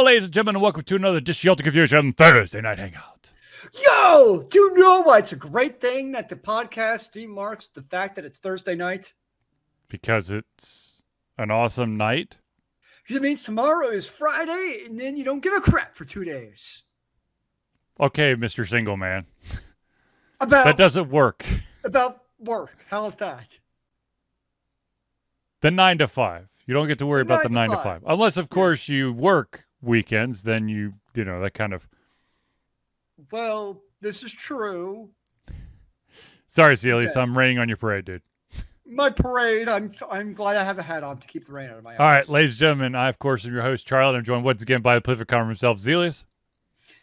ladies and gentlemen, and welcome to another Dishealthy Confusion Thursday Night Hangout. Yo, do you know why it's a great thing that the podcast demarks the fact that it's Thursday night? Because it's an awesome night. Because it means tomorrow is Friday, and then you don't give a crap for 2 days. Okay, Mr. Single Man. That doesn't work. About work. How's that? The 9 to 5. You don't get to worry about the 9 to 5. Unless, of course, you work weekends, then you know, that kind of... Well, this is true. Sorry, Zealeus, I'm raining on your parade, dude. My parade, I'm glad I have a hat on to keep the rain out of my eyes. All right, ladies and gentlemen, I, of course, am your host, Charlie, and I'm joined once again by the prolific comic himself, Zealeus.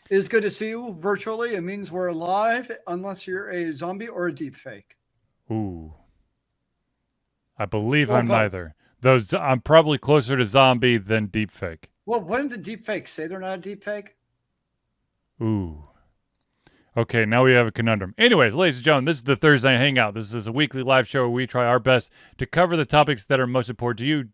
It is good to see you virtually. It means we're alive, unless you're a zombie or a deep fake. Ooh. I believe I'm neither. I'm probably closer to zombie than deepfake. Well, what did the deep fake say? They're not a deep fake? Ooh. Okay, now we have a conundrum. Anyways, ladies and gentlemen, this is the Thursday Night Hangout. This is a weekly live show where we try our best to cover the topics that are most important to you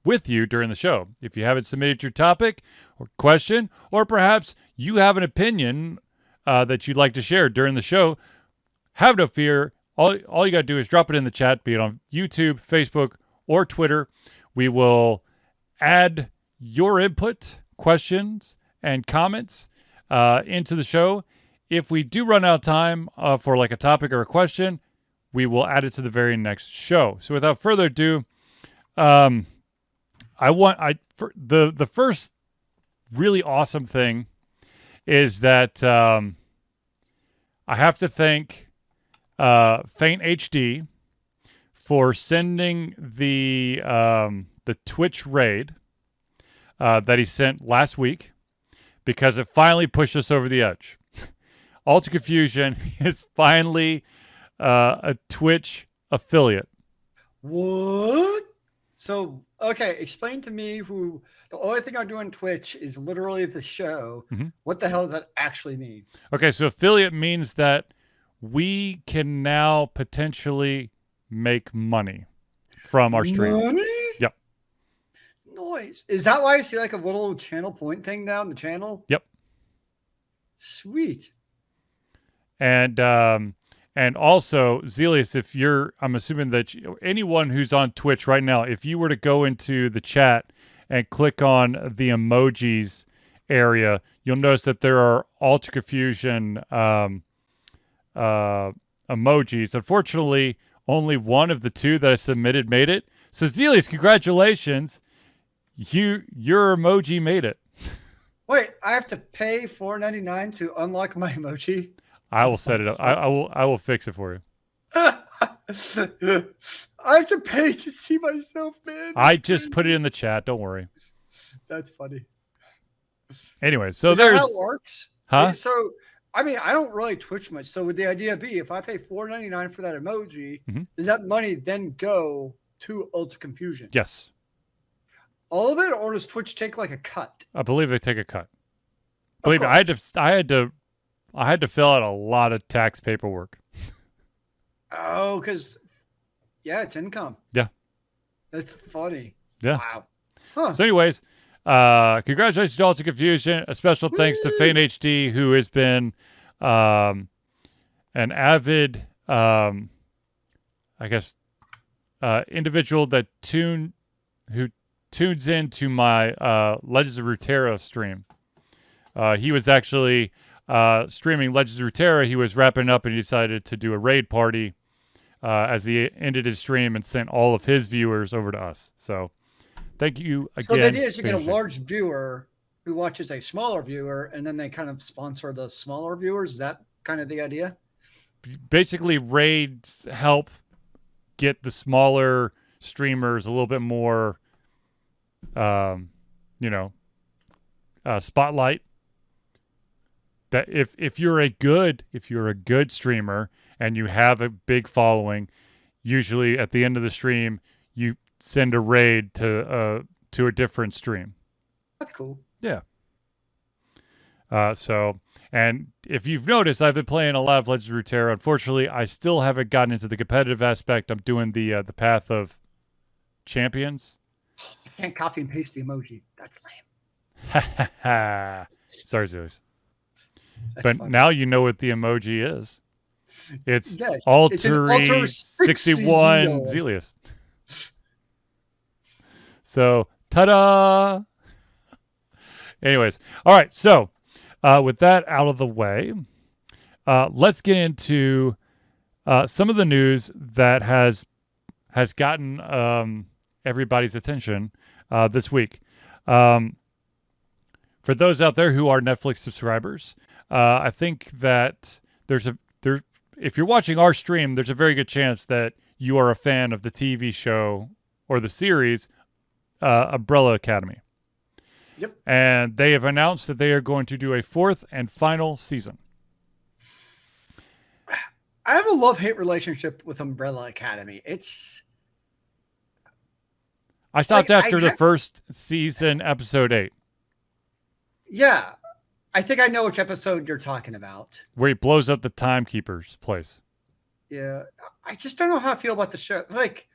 with you during the show. If you haven't submitted your topic or question, or perhaps you have an opinion that you'd like to share during the show, have no fear. All you got to do is drop it in the chat, be it on YouTube, Facebook, or Twitter. We will add your input, questions, and comments into the show. If we do run out of time for like a topic or a question, we will add it to the very next show. So without further ado, the first really awesome thing is that I have to thank Faint HD for sending the Twitch raid that he sent last week, because it finally pushed us over the edge. Ultra Confusion is finally a Twitch affiliate. What? So, okay, explain to me the only thing I do on Twitch is literally the show. Mm-hmm. What the hell does that actually mean? Okay, so affiliate means that we can now potentially make money from our stream. Money? Yep. Nice. Is that why I see like a little channel point thing down the channel? Yep. Sweet. And also, Zealeus, I'm assuming that anyone who's on Twitch right now, if you were to go into the chat and click on the emojis area, you'll notice that there are Ultra Confusion emojis. Unfortunately, only one of the two that I submitted made it. So Zealeus, congratulations. Your emoji made it. Wait, I have to pay $4.99 to unlock my emoji? I will set it up. I will fix it for you. I have to pay to see myself, man. I just put it in the chat. Don't worry. That's funny. Anyway, so Is there's that how it works? Huh? So, I mean, I don't really Twitch much. So would the idea be if I pay $4.99 for that emoji, does that money then go to Ultra Confusion? Yes. All of it, or does Twitch take like a cut? I believe they take a cut. Believe me, I had to fill out a lot of tax paperwork. Oh, because it's income. Yeah. That's funny. Yeah. Wow. Huh. So anyways, congratulations to Ultra Confusion. A special thanks to Faint HD, who has been an avid individual that tunes into my Legends of Runeterra stream. He was actually streaming Legends of Runeterra. He was wrapping up and he decided to do a raid party as he ended his stream and sent all of his viewers over to us. So thank you again. So the idea is you get a large viewer who watches a smaller viewer, and then they kind of sponsor the smaller viewers. Is that kind of the idea? Basically, raids help get the smaller streamers a little bit more, spotlight. That if you're a good streamer and you have a big following, usually at the end of the stream you send a raid to a different stream. That's cool. Yeah. And if you've noticed, I've been playing a lot of Legends of Runeterra. Unfortunately, I still haven't gotten into the competitive aspect. I'm doing the Path of Champions. I can't copy and paste the emoji. That's lame. Sorry, Zealeus. That's But funny. now you know what the emoji is. It's Yes, it's an Alter 61 Zealeus. Zealeus. So, ta-da! Anyways, all right. So, with that out of the way, let's get into some of the news that has gotten everybody's attention this week. For those out there who are Netflix subscribers, I think that if you're watching our stream, there's a very good chance that you are a fan of the TV show or the series Umbrella Academy. Yep. And they have announced that they are going to do a 4th and final season. I have a love-hate relationship with Umbrella Academy. I stopped after the first season, episode 8. Yeah. I think I know which episode you're talking about. Where he blows up the timekeeper's place. Yeah. I just don't know how I feel about the show. Like,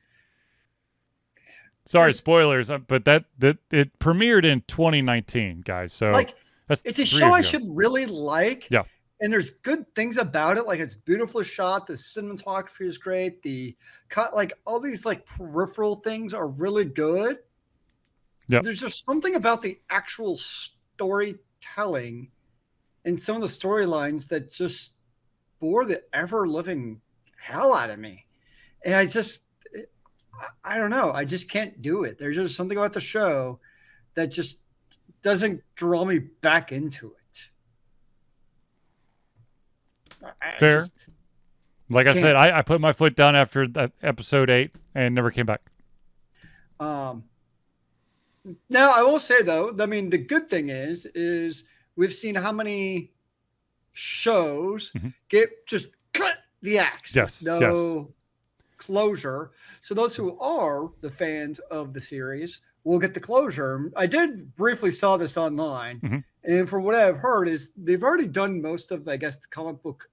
sorry, spoilers, but that it premiered in 2019, guys. So like, that's it's a show I should really like. Yeah. And there's good things about it. Like, it's beautifully shot. The cinematography is great. The cut, like, all these like peripheral things are really good. Yeah. There's just something about the actual storytelling and some of the storylines that just bore the ever living hell out of me. And I don't know. I just can't do it. There's just something about the show that just doesn't draw me back into it. Fair. Like I said, I put my foot down after that episode 8 and never came back. Now I will say though, I mean, the good thing is we've seen how many shows get just cut the axe. Yes. No closure. So those who are the fans of the series will get the closure. I did briefly saw this online, and from what I've heard is they've already done most of, I guess, the comic book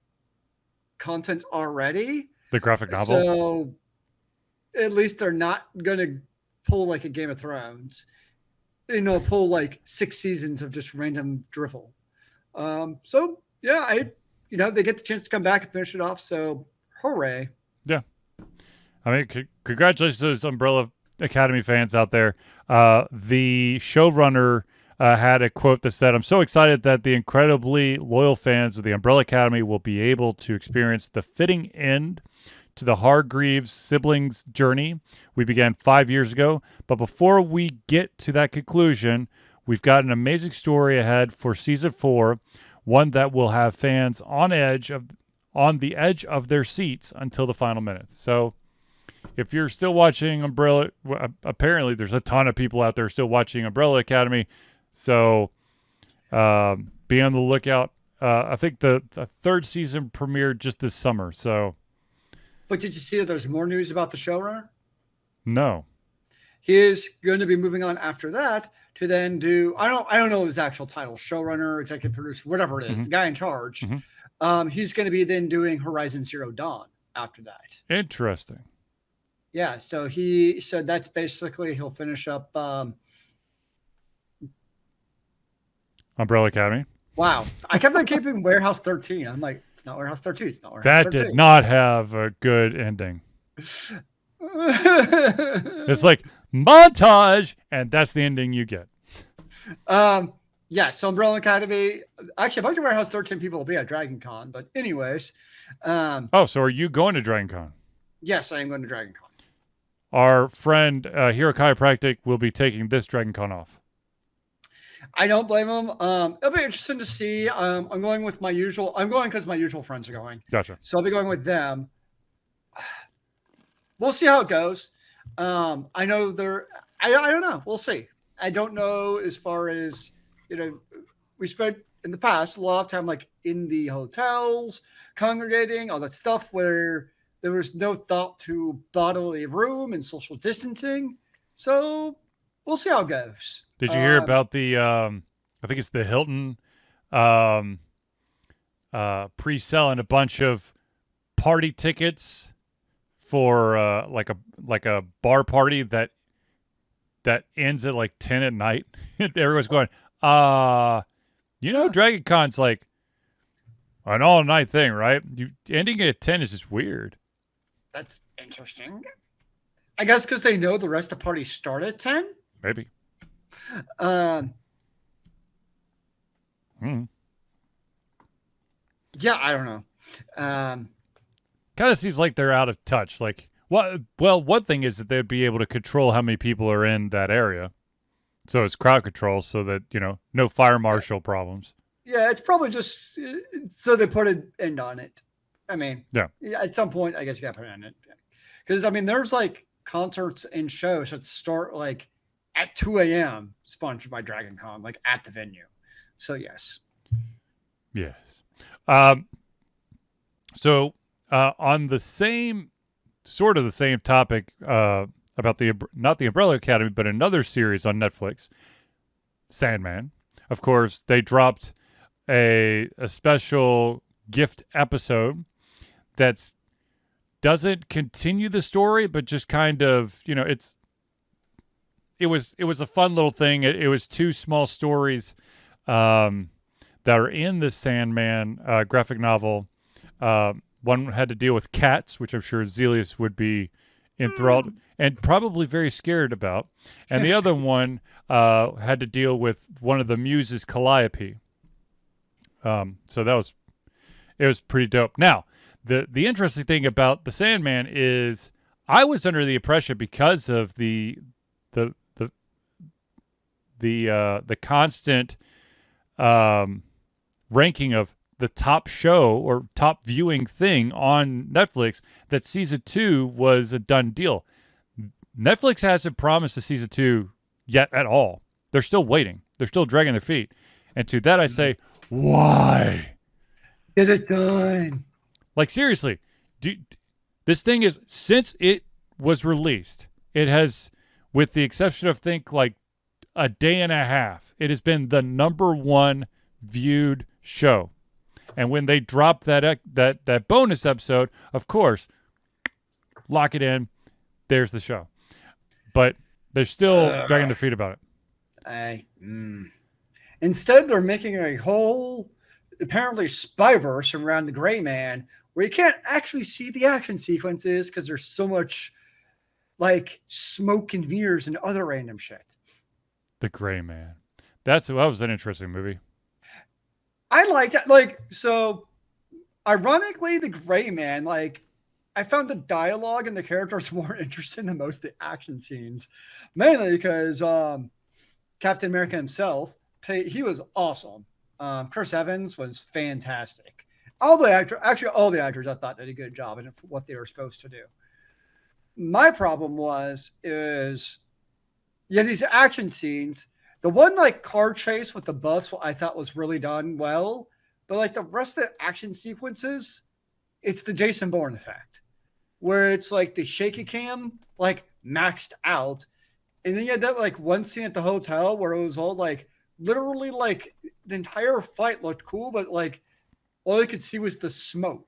content already. The graphic novel. So at least they're not going to pull like a Game of Thrones, pull like 6 seasons of just random drivel. So yeah, they get the chance to come back and finish it off. So hooray. Yeah. I mean, congratulations to those Umbrella Academy fans out there. The showrunner had a quote that said, "I'm so excited that the incredibly loyal fans of the Umbrella Academy will be able to experience the fitting end to the Hargreaves siblings' journey we began 5 years ago. But before we get to that conclusion, we've got an amazing story ahead for season 4, one that will have fans on the edge of their seats until the final minutes." So if you're still watching Umbrella, apparently there's a ton of people out there still watching Umbrella Academy. So be on the lookout. I think the 3rd season premiered just this summer. So, but did you see that there's more news about the showrunner? No. He is going to be moving on after that to then do, I don't know his actual title, showrunner, executive producer, whatever it is, the guy in charge. He's going to be then doing Horizon Zero Dawn after that. Interesting. Yeah, so he said that's basically he'll finish up Umbrella Academy. Wow. I kept on keeping Warehouse 13. I'm like, it's not Warehouse 13. It's not Warehouse that 13. Did not have a good ending. It's like montage, and that's the ending you get. Yeah, so Umbrella Academy. Actually, a bunch of Warehouse 13 people will be at Dragon Con, but anyways. So are you going to Dragon Con? Yes, I am going to Dragon Con. Our friend Hero Chiropractic will be taking this Dragon Con off. I don't blame him. It'll be interesting to see. I'm going with my usual. I'm going because my usual friends are going. Gotcha. So I'll be going with them. We'll see how it goes. I know I don't know. We'll see. I don't know as far as, we spent in the past a lot of time like in the hotels, congregating, all that stuff where there was no thought to bodily room and social distancing. So we'll see how it goes. Did you hear about the, I think it's the Hilton pre-selling a bunch of party tickets for like a bar party that ends at like 10 at night. Everyone's going, Dragon Con's like an all-night thing, right? You ending it at 10 is just weird. That's interesting. I guess because they know the rest of the party start at 10? Maybe. Yeah, I don't know. Kind of seems like they're out of touch. Like, well, one thing is that they'd be able to control how many people are in that area. So it's crowd control so that, no fire marshal problems. Yeah, it's probably just so they put an end on it. I mean, yeah, at some point, I guess you got to put an end. Because, I mean, there's like concerts and shows that start like at 2 a.m. sponsored by Dragon Con, like at the venue. So, yes. Yes. So on the same topic about not the Umbrella Academy, but another series on Netflix, Sandman. Of course, they dropped a special gift episode that doesn't continue the story, but just kind of, it was a fun little thing. It was two small stories that are in the Sandman graphic novel. One had to deal with cats, which I'm sure Zealeus would be enthralled and probably very scared about. And the other one had to deal with one of the muses, Calliope. So it was pretty dope. Now, the interesting thing about the Sandman is I was under the impression because of the constant ranking of the top show or top viewing thing on Netflix that season 2 was a done deal. Netflix hasn't promised a season 2 yet at all. They're still waiting. They're still dragging their feet. And to that I say, why? Get it done. Like, seriously, this thing is, since it was released, it has, with the exception of, think, like a day and a half, it has been the #1 viewed show. And when they drop that bonus episode, of course, lock it in. There's the show. But they're still dragging their feet about it. Instead, they're making a whole, apparently, spyverse around the Gray Man where you can't actually see the action sequences because there's so much, like, smoke and mirrors and other random shit. The Gray Man. That was an interesting movie. I liked it. Like, so, ironically, the Gray Man, like, I found the dialogue and the characters more interesting than most of the action scenes. Mainly because Captain America himself, he was awesome. Chris Evans was fantastic. All the actors I thought did a good job in what they were supposed to do. My problem is these action scenes. The one like car chase with the bus, I thought was really done well, but like the rest of the action sequences, it's the Jason Bourne effect, where it's like the shaky cam like maxed out, and then you had that like one scene at the hotel where it was all like literally like the entire fight looked cool, but like all you could see was the smoke.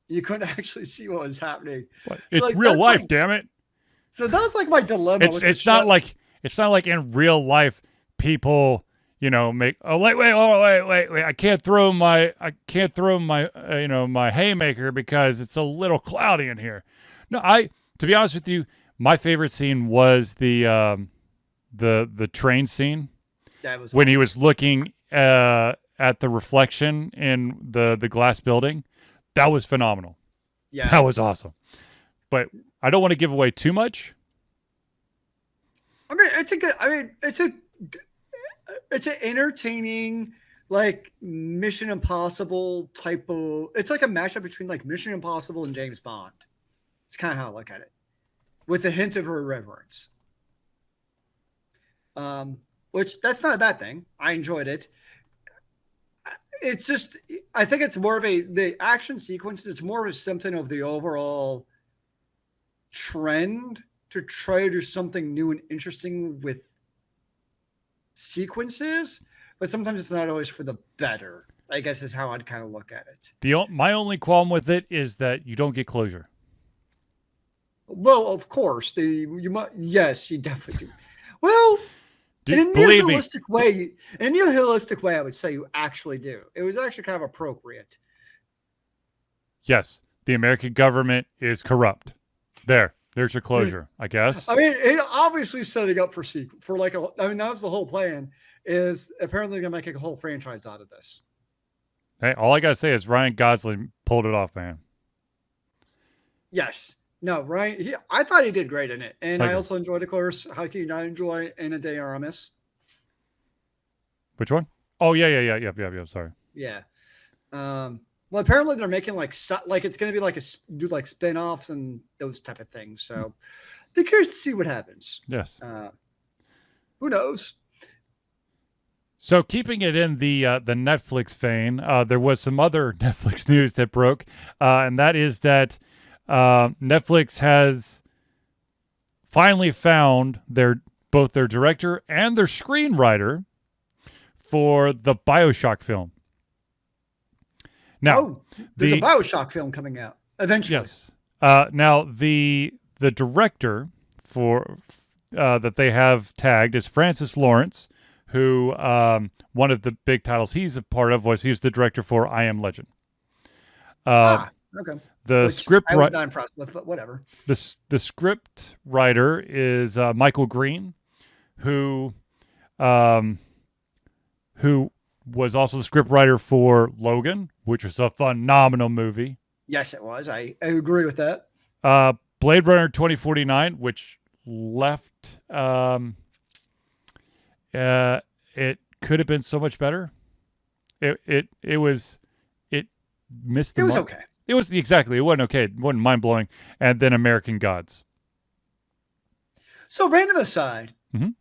You couldn't actually see what was happening. It's like, real life, like, damn it. So that was like my dilemma. It's not like in real life people, make wait. I can't throw my my haymaker because it's a little cloudy in here. No, to be honest with you, my favorite scene was the train scene. That was when awesome. He was looking at the reflection in the glass building. That was phenomenal. Yeah, that was awesome. But I don't want to give away too much. I mean, it's an entertaining, like, Mission Impossible type of. It's like a mashup between like Mission Impossible and James Bond. It's kind of how I look at it, with a hint of irreverence. Which that's not a bad thing. I enjoyed it. It's just, I think it's more of the action sequences. It's more of a symptom of the overall trend to try to do something new and interesting with sequences, but sometimes it's not always for the better, I guess is how I'd kind of look at it. My only qualm with it is that you don't get closure. Well, of course, you definitely do. Well, In a Believe me. nihilistic way, I would say you actually do. It was actually kind of appropriate. Yes, the American government is corrupt. There's your closure, I guess. I mean, it obviously setting up for sequel for like that's the whole plan. Is apparently going to make a whole franchise out of this. Hey, all I gotta say is Ryan Gosling pulled it off, man. Yes. No, Ryan. I thought he did great in it, and Okay. I also enjoyed, of course. How can you not enjoy Ana de Armas? Which one? Oh yeah. Sorry. Yeah. Well, apparently they're making like it's going to be like do like spin-offs and those type of things. So, be curious to see what happens. Yes. Who knows? So keeping it in the Netflix vein, there was some other Netflix news that broke, and that is that Netflix has finally found both their director and their screenwriter for the BioShock film. Now, there's a BioShock film coming out eventually. Yes. Now the director for that they have tagged is Francis Lawrence, who one of the big titles he's a part of was he was the director for I Am Legend. Okay. The script I was not impressed with, but whatever. The script writer is Michael Green, who was also the script writer for Logan, which was a phenomenal movie. Yes, it was. I agree with that. Blade Runner 2049, which left it could have been so much better. It missed the mark. It was okay. It was exactly. It wasn't okay. It wasn't mind blowing. And then American Gods. So random aside, mm-hmm.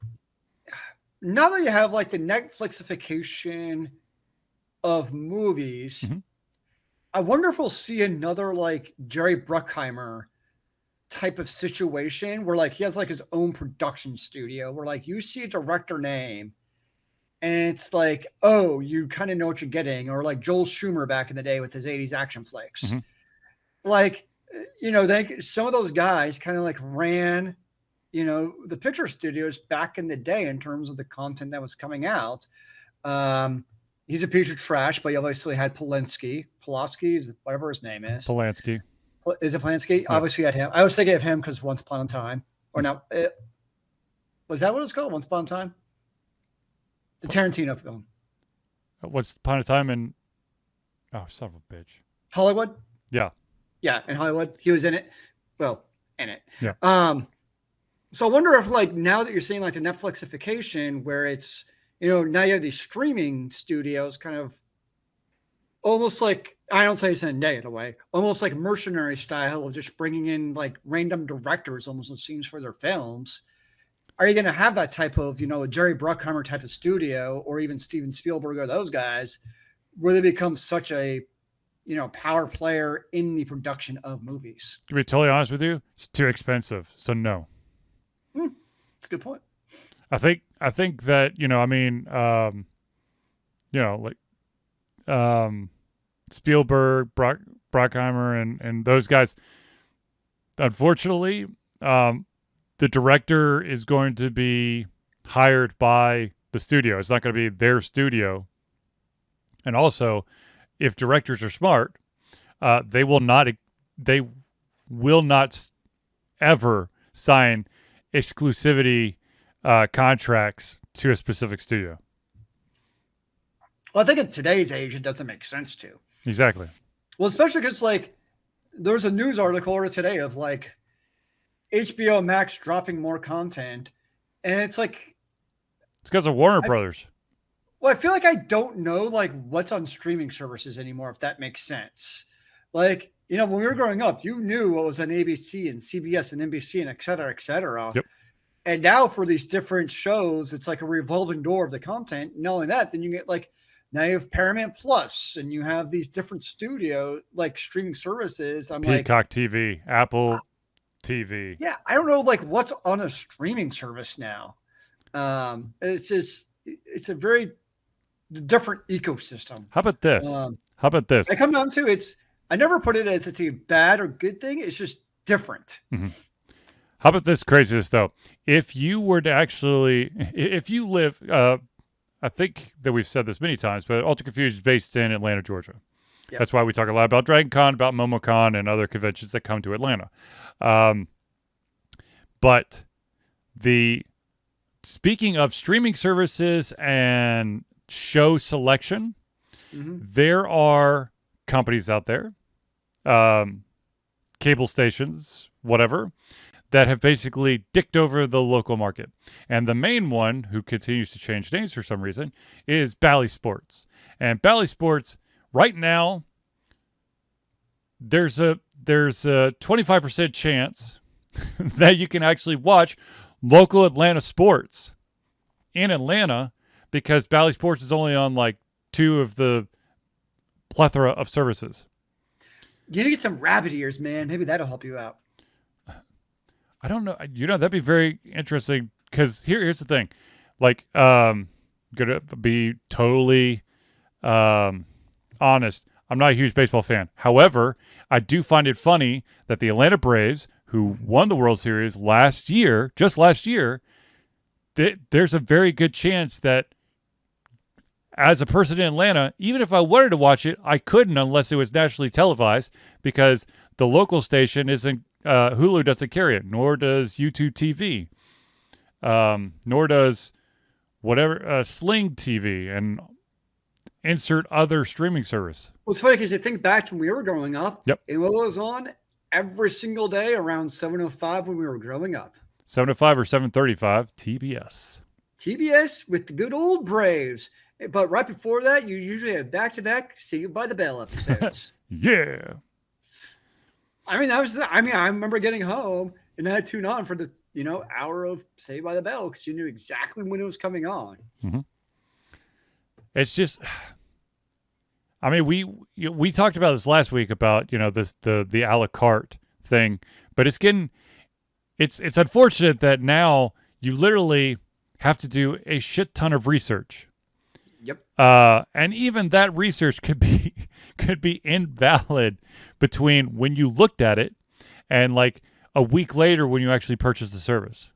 Now that you have like the Netflixification of movies, mm-hmm. I wonder if we'll see another like Jerry Bruckheimer type of situation where like he has like his own production studio where like you see a director name and it's like, oh, you kind of know what you're getting, or like Joel Schumer back in the day with his 80s action flicks. Mm-hmm. Like, some of those guys kind of like ran, the picture studios back in the day in terms of the content that was coming out. He's a piece of trash, but he obviously had Pulaski, whatever his name is. Polanski. Is it Polanski? Yeah. Obviously, had him. I was thinking of him because Once Upon a Time, or now, was that what it's called? Once Upon a Time? The Tarantino film. Once Upon a Time in... Oh, son of a bitch. Hollywood? Yeah. Yeah, in Hollywood. He was in it. Well, in it. Yeah. So I wonder if, like, now that you're seeing, like, the Netflixification, where it's, now you have these streaming studios kind of almost like, I don't say this in a negative way, almost like mercenary style of just bringing in, like, random directors almost, it seems, for their films. Are you going to have that type of, a Jerry Bruckheimer type of studio, or even Steven Spielberg or those guys, where they become such a, power player in the production of movies? To be totally honest with you, it's too expensive. So no. That's a good point. I think that, Spielberg, Bruckheimer, and those guys, unfortunately, the director is going to be hired by the studio. It's not going to be their studio. And also, if directors are smart, they will not ever sign exclusivity contracts to a specific studio. Well, I think in today's age, it doesn't make sense to. Exactly. Well, especially because, like, there's a news article today of, like, HBO Max dropping more content, and it's like... It's because of Warner Brothers. Well, I feel like I don't know, like, what's on streaming services anymore, if that makes sense. Like, when we were growing up, you knew what was on ABC and CBS and NBC and et cetera, et cetera. Yep. And now for these different shows, it's like a revolving door of the content. Not only that, then you get, like, now you have Paramount Plus, and you have these different studio, like, streaming services. Peacock TV, Apple TV. Yeah, I don't know, like, what's on a streaming service now. It's a very different ecosystem. How about this? I come down to I never put it as it's a bad or good thing. It's just different. Mm-hmm. How about this craziness though? If you were to actually, if you live, I think that we've said this many times, but Ultra Confused is based in Atlanta, Georgia. Yep. That's why we talk a lot about Dragon Con, about MomoCon, and other conventions that come to Atlanta. But speaking of streaming services and show selection, there are companies out there, cable stations, whatever, that have basically dicked over the local market. And the main one, who continues to change names for some reason, is Bally Sports. And Bally Sports, right now, there's a 25% chance that you can actually watch local Atlanta sports in Atlanta, because Bally Sports is only on like 2 of the plethora of services. You need to get some rabbit ears, man. Maybe that'll help you out. I don't know. That'd be very interesting, because here's the thing. Like, gonna be totally honest. I'm not a huge baseball fan. However, I do find it funny that the Atlanta Braves, who won the World Series just last year, there's a very good chance that as a person in Atlanta, even if I wanted to watch it, I couldn't unless it was nationally televised, because the local station isn't, Hulu doesn't carry it, nor does YouTube TV, nor does whatever, Sling TV, and insert other streaming service. Well, it's funny because I think back to when we were growing up. Yep. It was on every single day around 7:05 when we were growing up. 7:05 or 7:35, TBS. TBS with the good old Braves. But right before that, you usually have back-to-back Saved by the Bell episodes. Yeah. I remember getting home and I had to tune on for the, hour of Saved by the Bell, because you knew exactly when it was coming on. Mm-hmm. It's just, I mean, we talked about this last week about, the a la carte thing, but it's unfortunate that now you literally have to do a shit ton of research. Yep. And even that research could be invalid between when you looked at it and like a week later when you actually purchase the service.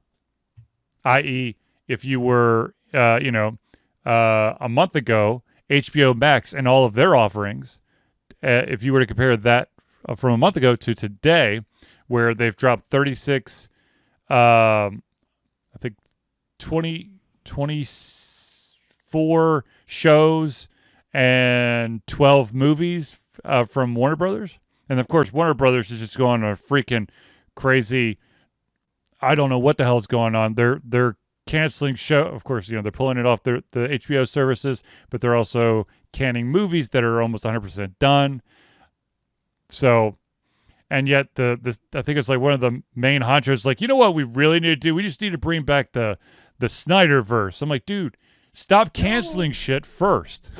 I.e., if you were, a month ago, HBO Max and all of their offerings, if you were to compare that from a month ago to today, where they've dropped 36, I think 24 shows and 12 movies from Warner Brothers. And of course, Warner Brothers is just going on a freaking crazy, I don't know what the hell's going on. They're canceling show. Of course, they're pulling it off the HBO services, but they're also canning movies that are almost 100% done. So, and yet I think it's like one of the main honchos, like, you know what we really need to do? We just need to bring back the Snyderverse. I'm like, dude, stop canceling shit first.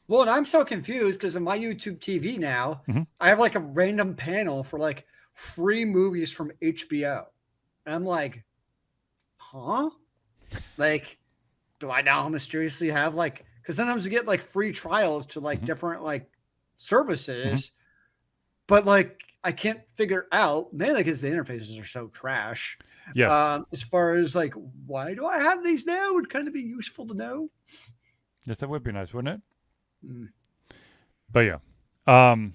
Well, and I'm so confused because in my YouTube TV now, I have like a random panel for like free movies from HBO. And I'm like, huh? Like, do I now mysteriously have like, because sometimes you get like free trials to like different like services, but like I can't figure out, mainly because the interfaces are so trash. Yes. As far as like, why do I have these now? It would kind of be useful to know. Yes, that would be nice, wouldn't it? But yeah. I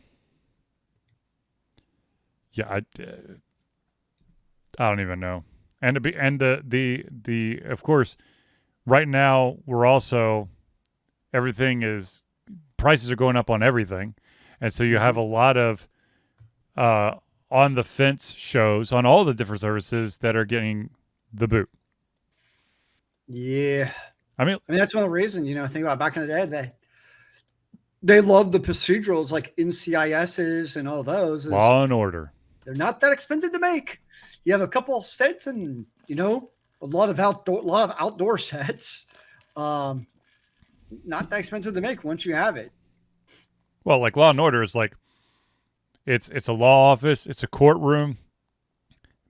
don't even know. And the of course, right now we're also, prices are going up on everything, and so you have a lot of on the fence shows on all the different services that are getting the boot. Yeah, I mean that's one of the reasons, think about back in the day, they loved the procedurals like NCISs and all those. Law and Order. They're not that expensive to make. You have a couple of sets and, a lot of outdoor sets. Not that expensive to make once you have it. Well, like Law and Order is like, it's a law office, it's a courtroom.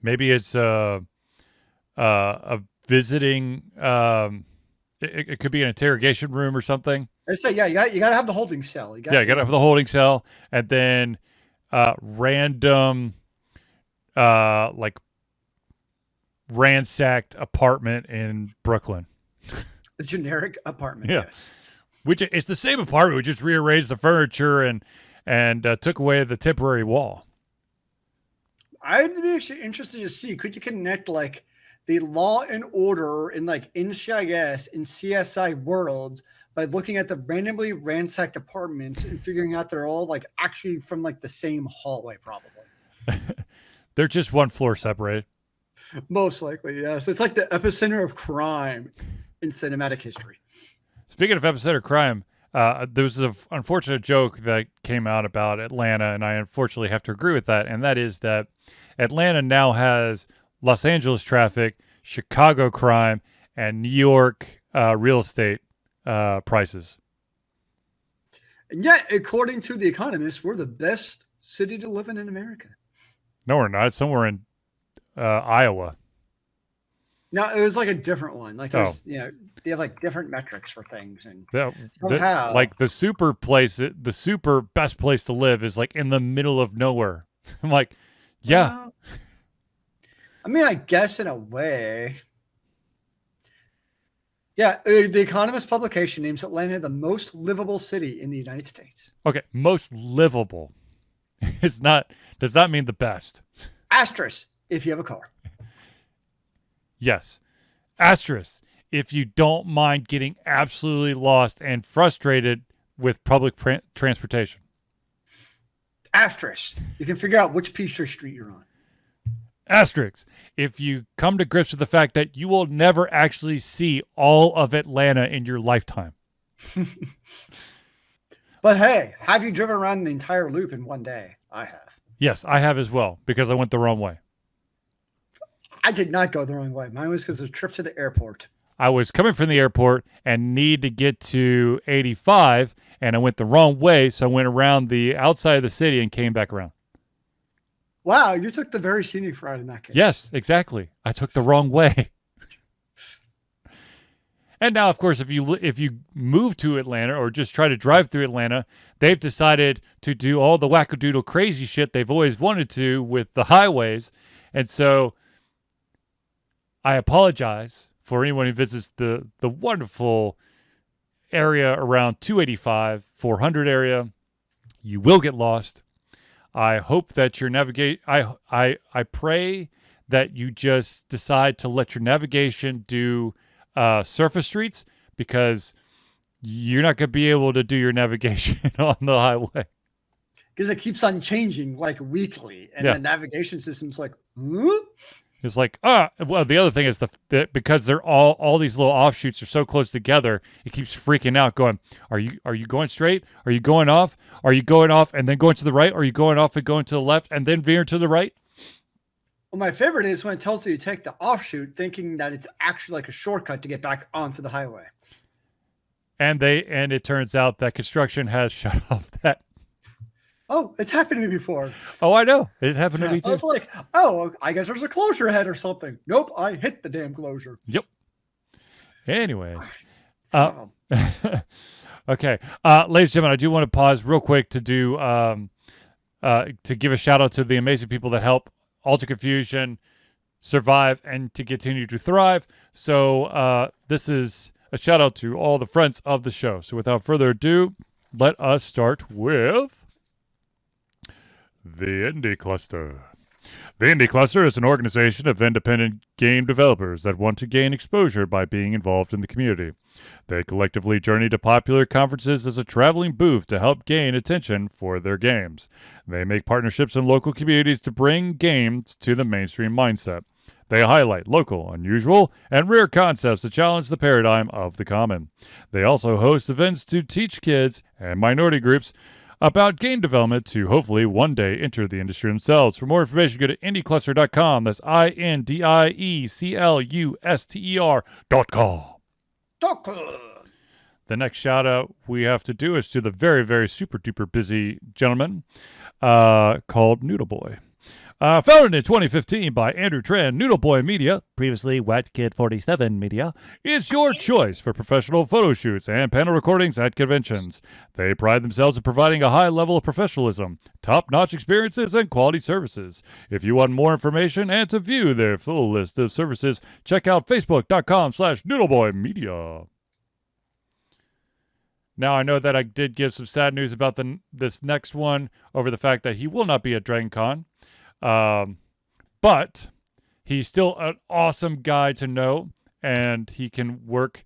Maybe it's a visiting, it could be an interrogation room or something. I say, yeah, you got to have the holding cell. You got to have the holding cell, and then random, like ransacked apartment in Brooklyn. The generic apartment. Yeah. Yes. Which it's the same apartment. We just rearranged the furniture and took away the temporary wall. I'd be actually interested to see, could you connect like the Law and Order in like NCIS and CSI worlds by looking at the randomly ransacked apartments and figuring out they're all like actually from like the same hallway, probably. They're just one floor separated. Most likely, yes. It's like the epicenter of crime in cinematic history. Speaking of epicenter crime, there was an unfortunate joke that came out about Atlanta, and I unfortunately have to agree with that, and that is that Atlanta now has Los Angeles traffic, Chicago crime, and New York real estate prices. And yet, according to The Economist, we're the best city to live in America. No, we're not. Somewhere in Iowa. No, it was like a different one. Like there's, they have like different metrics for things, and like the super place, the super best place to live is like in the middle of nowhere. I'm like, yeah. I mean, I guess in a way. Yeah, the Economist publication names Atlanta the most livable city in the United States. Okay, most livable. Does not mean the best. Asterisk, if you have a car. Yes. Asterisk, if you don't mind getting absolutely lost and frustrated with public transportation. Asterisk, you can figure out which Peachtree Street you're on. Asterisk, if you come to grips with the fact that you will never actually see all of Atlanta in your lifetime. But hey, have you driven around the entire loop in one day? I have. Yes, I have as well, because I went the wrong way. I did not go the wrong way. Mine was because of a trip to the airport. I was coming from the airport and need to get to 85, and I went the wrong way, so I went around the outside of the city and came back around. Wow, you took the very scenic route in that case. Yes, exactly. I took the wrong way. And now, of course, if you move to Atlanta or just try to drive through Atlanta, they've decided to do all the wackadoodle crazy shit they've always wanted to with the highways. And so I apologize for anyone who visits the wonderful area around 285, 400 area. You will get lost. I hope that your I pray that you just decide to let your navigation do surface streets, because you're not going to be able to do your navigation on the highway. Because it keeps on changing like weekly, and the navigation system's like, It's like, well, the other thing is because they're all these little offshoots are so close together, it keeps freaking out, going, are you going straight? Are you going off? Are you going off and then going to the right? Are you going off and going to the left and then veering to the right? Well, my favorite is when it tells you to take the offshoot, thinking that it's actually like a shortcut to get back onto the highway. And it turns out that construction has shut off that. Oh, it's happened to me before. Oh, I know. It happened to me too. I was like, oh, I guess there's a closure ahead or something. Nope, I hit the damn closure. Yep. Anyways. Okay. Ladies and gentlemen, I do want to pause real quick to do to give a shout out to the amazing people that help Alter Confusion survive and to continue to thrive. So this is a shout out to all the friends of the show. So without further ado, let us start with the Indie Cluster. The Indie Cluster is an organization of independent game developers that want to gain exposure by being involved in the community. They collectively journey to popular conferences as a traveling booth to help gain attention for their games. They make partnerships in local communities to bring games to the mainstream mindset. They highlight local, unusual, and rare concepts to challenge the paradigm of the common. They also host events to teach kids and minority groups about game development to hopefully one day enter the industry themselves. For more information, go to indiecluster.com. That's INDIECLUSTER.com. The next shout out we have to do is to the very, very super duper busy gentleman called Noodle Boy. Founded in 2015 by Andrew Tran, Noodle Boy Media, previously Wet Kid 47 Media, is your choice for professional photo shoots and panel recordings at conventions. They pride themselves in providing a high level of professionalism, top-notch experiences, and quality services. If you want more information and to view their full list of services, check out facebook.com/noodleboymedia. Now, I know that I did give some sad news about this next one over the fact that he will not be at Dragon Con. But he's still an awesome guy to know, and he can work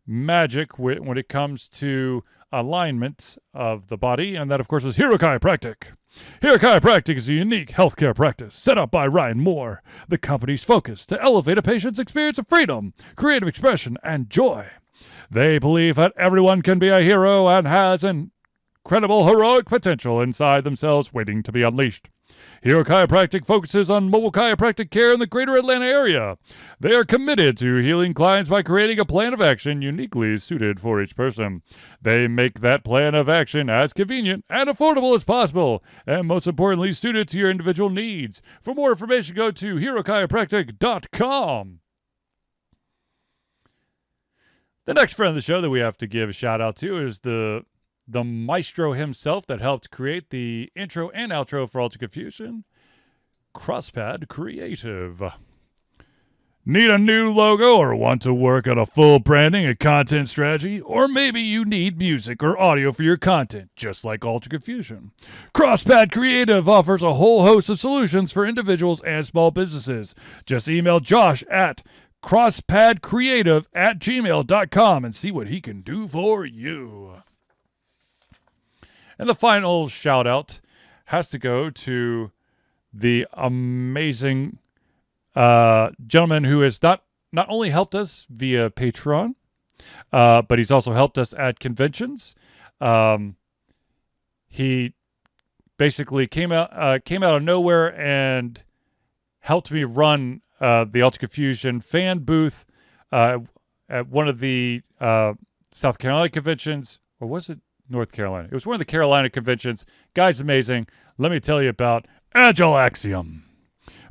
magic when it comes to alignment of the body, and that, of course, is Hero Chiropractic. Hero Chiropractic is a unique healthcare practice set up by Ryan Moore, the company's focus to elevate a patient's experience of freedom, creative expression, and joy. They believe that everyone can be a hero and has an incredible heroic potential inside themselves waiting to be unleashed. Hero Chiropractic focuses on mobile chiropractic care in the greater Atlanta area. They are committed to healing clients by creating a plan of action uniquely suited for each person. They make that plan of action as convenient and affordable as possible, and most importantly, suited to your individual needs. For more information, go to herochiropractic.com. The next friend of the show that we have to give a shout out to is the maestro himself that helped create the intro and outro for Ultra Confusion, Crosspad Creative. Need a new logo or want to work on a full branding and content strategy? Or maybe you need music or audio for your content, just like Ultra Confusion. Crosspad Creative offers a whole host of solutions for individuals and small businesses. Just email Josh at crosspadcreative@gmail.com and see what he can do for you. And the final shout out has to go to the amazing gentleman who has not only helped us via Patreon, but he's also helped us at conventions. He basically came out of nowhere and helped me run the Ultra Confusion fan booth at one of the South Carolina conventions, or was it North Carolina? It was one of the Carolina conventions. Guy's amazing. Let me tell you about Agile Axiom.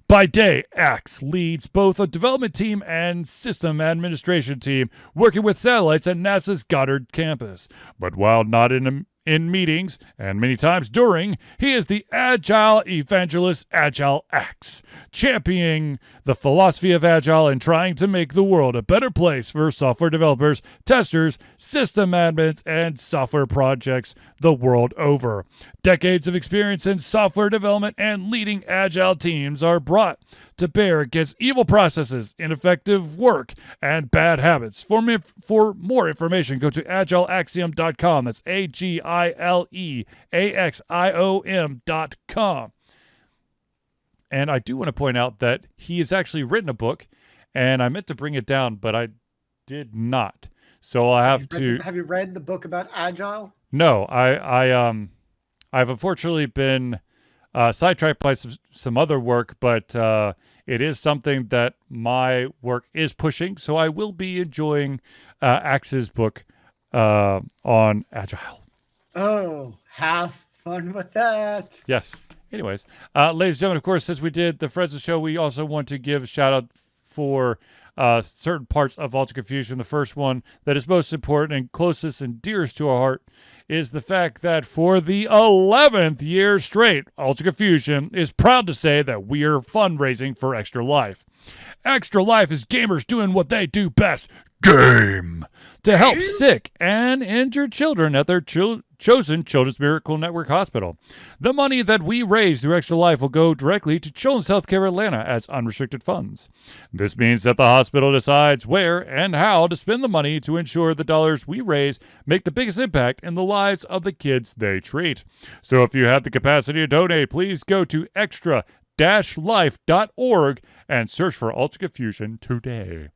By day, Axe leads both a development team and system administration team working with satellites at NASA's Goddard campus. But while not in meetings, and many times during, he is the Agile evangelist Agile Axe, championing the philosophy of Agile and trying to make the world a better place for software developers, testers, system admins, and software projects the world over. Decades of experience in software development and leading Agile teams are brought to bear against evil processes, ineffective work, and bad habits. For more information, go to agileaxiom.com. That's AGILEAXIOM.com. And I do want to point out that he has actually written a book, and I meant to bring it down, but I did not. So I'll have to... Have you read the book about Agile? No, I've unfortunately been sidetracked by some other work, but it is something that my work is pushing, so I will be enjoying Axe's book on Agile. Oh, have fun with that. Yes. Anyways, ladies and gentlemen, of course, since we did the Friends of the Show, we also want to give a shout out for certain parts of Ultra Confusion. The first one that is most important and closest and dearest to our heart is the fact that for the 11th year straight, Ultra Confusion is proud to say that we are fundraising for Extra Life. Extra Life is gamers doing what they do best, game, to help sick and injured children at their chosen Children's Miracle Network hospital. The money that we raise through Extra Life will go directly to Children's Healthcare Atlanta as unrestricted funds. This means that the hospital decides where and how to spend the money to ensure the dollars we raise make the biggest impact in the lives of the kids they treat. So if you have the capacity to donate, please go to extra-life.org and search for Ultra Confusion today.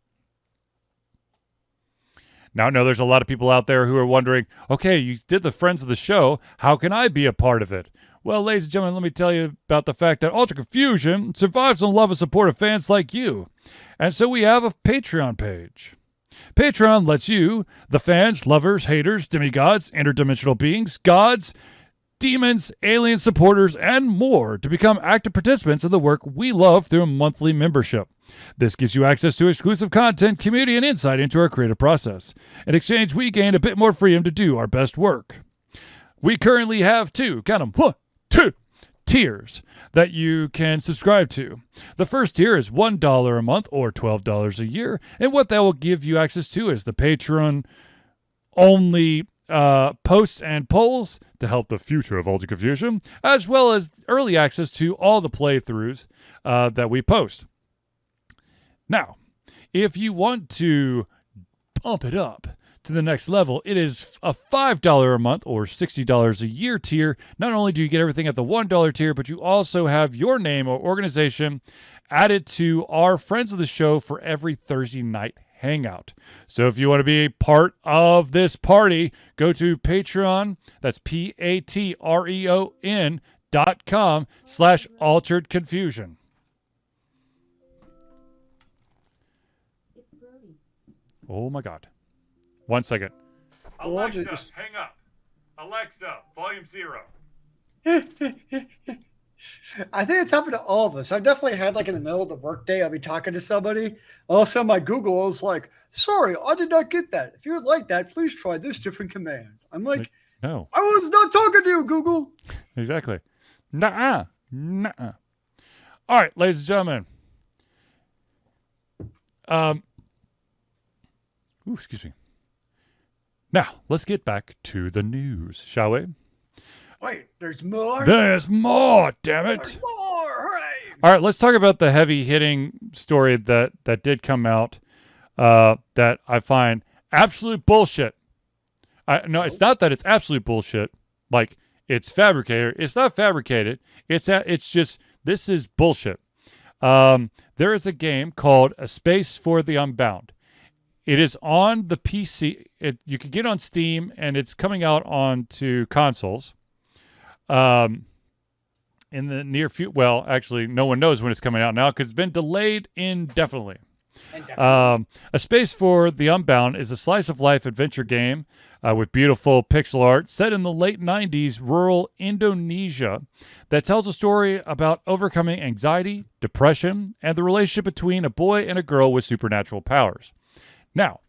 Now, I know there's a lot of people out there who are wondering, okay, you did the Friends of the Show. How can I be a part of it? Well, ladies and gentlemen, let me tell you about the fact that Ultra Confusion survives on the love and support of fans like you. And so we have a Patreon page. Patreon lets you, the fans, lovers, haters, demigods, interdimensional beings, gods, demons, alien supporters, and more to become active participants in the work we love through a monthly membership. This gives you access to exclusive content, community, and insight into our creative process. In exchange, we gain a bit more freedom to do our best work. We currently have two tiers that you can subscribe to. The first tier is $1 a month or $12 a year, and what that will give you access to is the Patreon-only posts and polls to help the future of Ultra Confusion, as well as early access to all the playthroughs that we post. Now, if you want to bump it up to the next level, it is a $5 a month or $60 a year tier. Not only do you get everything at the $1 tier, but you also have your name or organization added to our Friends of the Show for every Thursday night hangout. So if you want to be a part of this party, go to Patreon. That's patreon.com/Altered Confusion. Oh my God. 1 second. Alexa, hang up. Alexa, volume 0. I think it's happened to all of us. I've definitely had, like, in the middle of the workday, I'll be talking to somebody. All of a sudden, my Google is like, sorry, I did not get that. If you would like that, please try this different command. I'm like, no. I was not talking to you, Google. Exactly. Nuh-uh. All right, ladies and gentlemen. Excuse me. Now, let's get back to the news, shall we? Wait, there's more? There's more, damn it. There's more, hooray! All right, let's talk about the heavy-hitting story that did come out that I find absolute bullshit. No, it's not that it's absolute bullshit. Like, it's fabricated. It's not fabricated. It's just, this is bullshit. There is a game called A Space for the Unbound. It is on the PC. You can get on Steam, and it's coming out onto consoles. In the near future. Well, actually, no one knows when it's coming out now because it's been delayed indefinitely. A Space for the Unbound is a slice-of-life adventure game with beautiful pixel art set in the late 90s rural Indonesia that tells a story about overcoming anxiety, depression, and the relationship between a boy and a girl with supernatural powers. Now,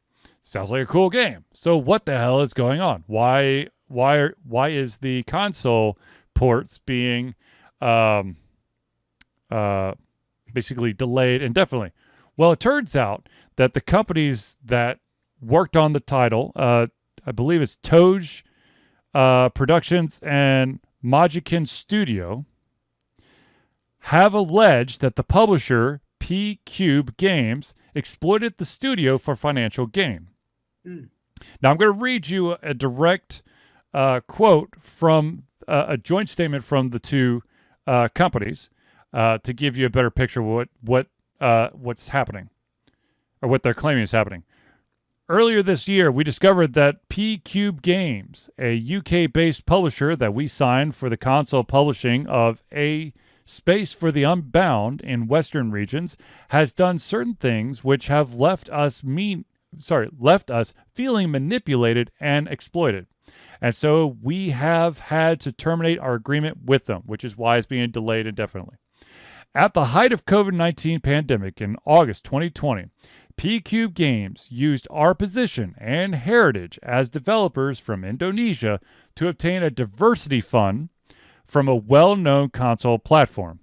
sounds like a cool game. So what the hell is going on? Why is the console ports being basically delayed indefinitely? Well, it turns out that the companies that worked on the title, I believe it's Toj Productions and Majikin Studio, have alleged that the publisher P-Cube Games exploited the studio for financial gain. Now, I'm going to read you a direct quote from a joint statement from the two companies to give you a better picture of what's happening, or what they're claiming is happening. Earlier this year, we discovered that P-Cube Games, a UK-based publisher that we signed for the console publishing of A Space for the Unbound in Western regions, has done certain things which have left us feeling manipulated and exploited. And so we have had to terminate our agreement with them, which is why it's being delayed indefinitely. At the height of COVID-19 pandemic in August 2020, P-Cube Games used our position and heritage as developers from Indonesia to obtain a diversity fund from a well-known console platform.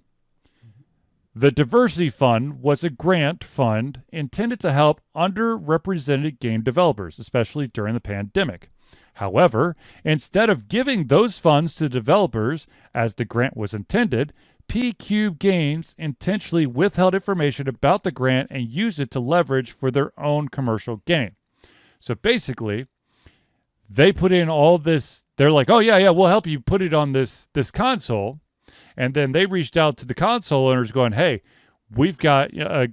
The Diversity Fund was a grant fund intended to help underrepresented game developers, especially during the pandemic. However, instead of giving those funds to developers as the grant was intended, P-Cube Games intentionally withheld information about the grant and used it to leverage for their own commercial gain. So basically, they put in all this. They're like, oh, yeah, we'll help you put it on this console. And then they reached out to the console owners going, hey, we've got a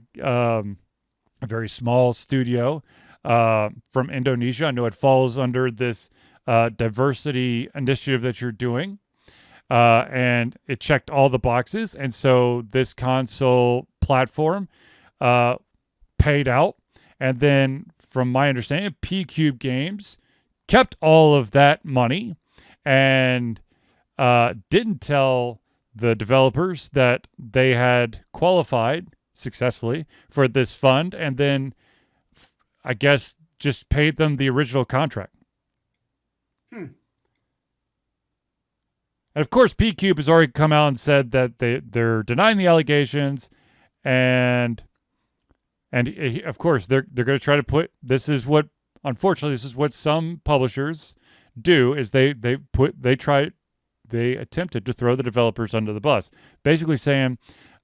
very small studio from Indonesia. I know it falls under this diversity initiative that you're doing. And it checked all the boxes. And so this console platform paid out. And then from my understanding, P-Cube Games kept all of that money and didn't tell the developers that they had qualified successfully for this fund, and then I guess just paid them the original contract. And of course, P-Cube has already come out and said that they're denying the allegations, and of course they're going to try to put, this is what, unfortunately, this is what some publishers do, is they attempted to throw the developers under the bus, basically saying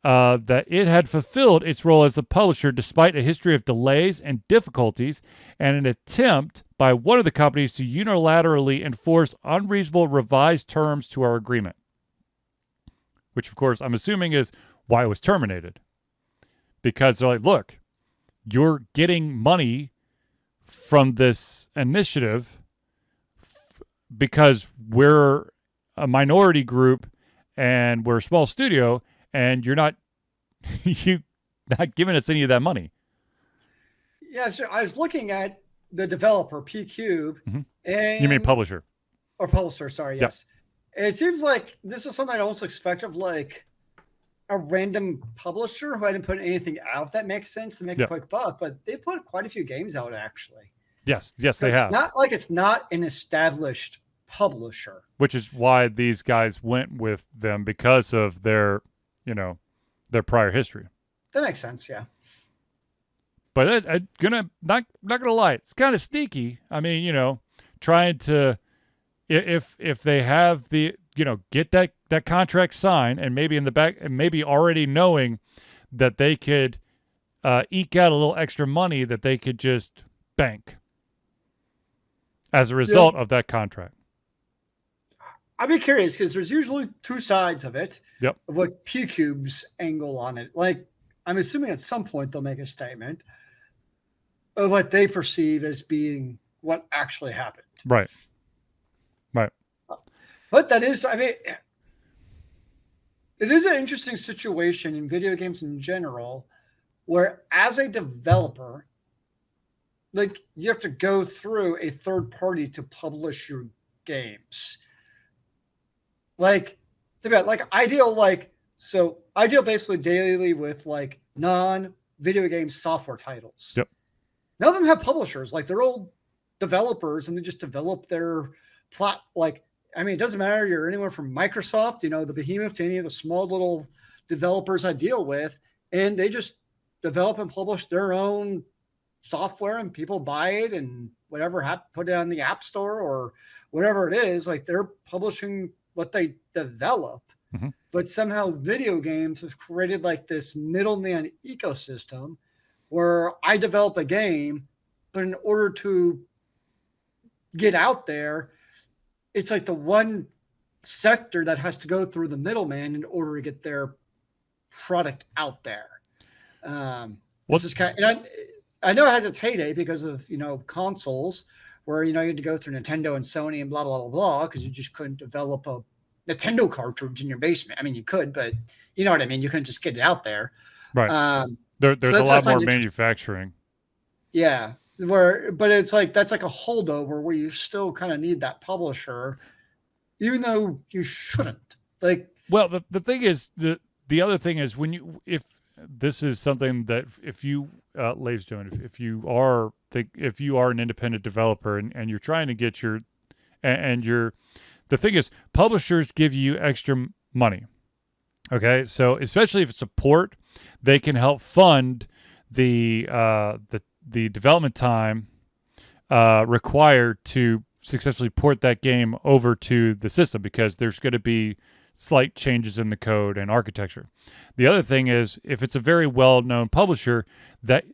that it had fulfilled its role as the publisher despite a history of delays and difficulties and an attempt by one of the companies to unilaterally enforce unreasonable revised terms to our agreement. Which, of course, I'm assuming is why it was terminated. Because they're like, look, you're getting money from this initiative because we're a minority group and we're a small studio, and you're not not giving us any of that money. Yeah, so I was looking at the developer P-Cube, and you mean publisher or publisher? Sorry, yes. Yep. It seems like this is something I almost expect of like a random publisher who hadn't put anything out. If that makes sense, to make a quick buck, but they put quite a few games out actually. Yes, they have. It's not like it's not an established publisher, which is why these guys went with them, because of their prior history. That makes sense, yeah. But not gonna lie, it's kind of sneaky. I mean, trying to, if they have the, get that contract signed, and maybe in the back, and maybe already knowing that they could eke out a little extra money that they could just bank as a result of that contract. I'd be curious, because there's usually two sides of it. Yep. Of what P-Cube's angle on it. Like, I'm assuming at some point they'll make a statement of what they perceive as being what actually happened. Right. But that is, I mean, it is an interesting situation in video games in general, where as a developer, like, you have to go through a third party to publish your games. Like, Ideal basically daily with like non-video game software titles. Yep. None of them have publishers. Like, they're all developers, and they just develop their plot. Like, I mean, it doesn't matter. You're anywhere from Microsoft, the behemoth, to any of the small little developers I deal with, and they just develop and publish their own software, and people buy it and whatever, put it on the App Store or whatever it is. Like, they're publishing what they develop. But somehow video games have created like this middleman ecosystem where I develop a game, but in order to get out there, it's like the one sector that has to go through the middleman in order to get their product out there. This is kind of, I know it has its heyday because of, consoles where, you had to go through Nintendo and Sony and blah, blah, blah, blah, because you just couldn't develop a Nintendo cartridge in your basement. I mean, you could, but you know what I mean? You couldn't just get it out there. Right. There's a lot more manufacturing. Yeah. But it's like, that's like a holdover where you still kind of need that publisher, even though you shouldn't. Like, well, the thing is, the other thing is, if this is something that if you, ladies and gentlemen, if you are an independent developer and you're trying to get the thing is, publishers give you extra money. Okay, so especially if it's a port, they can help fund the development time required to successfully port that game over to the system, because there's going to be slight changes in the code and architecture. The other thing is, if it's a very well-known publisher, that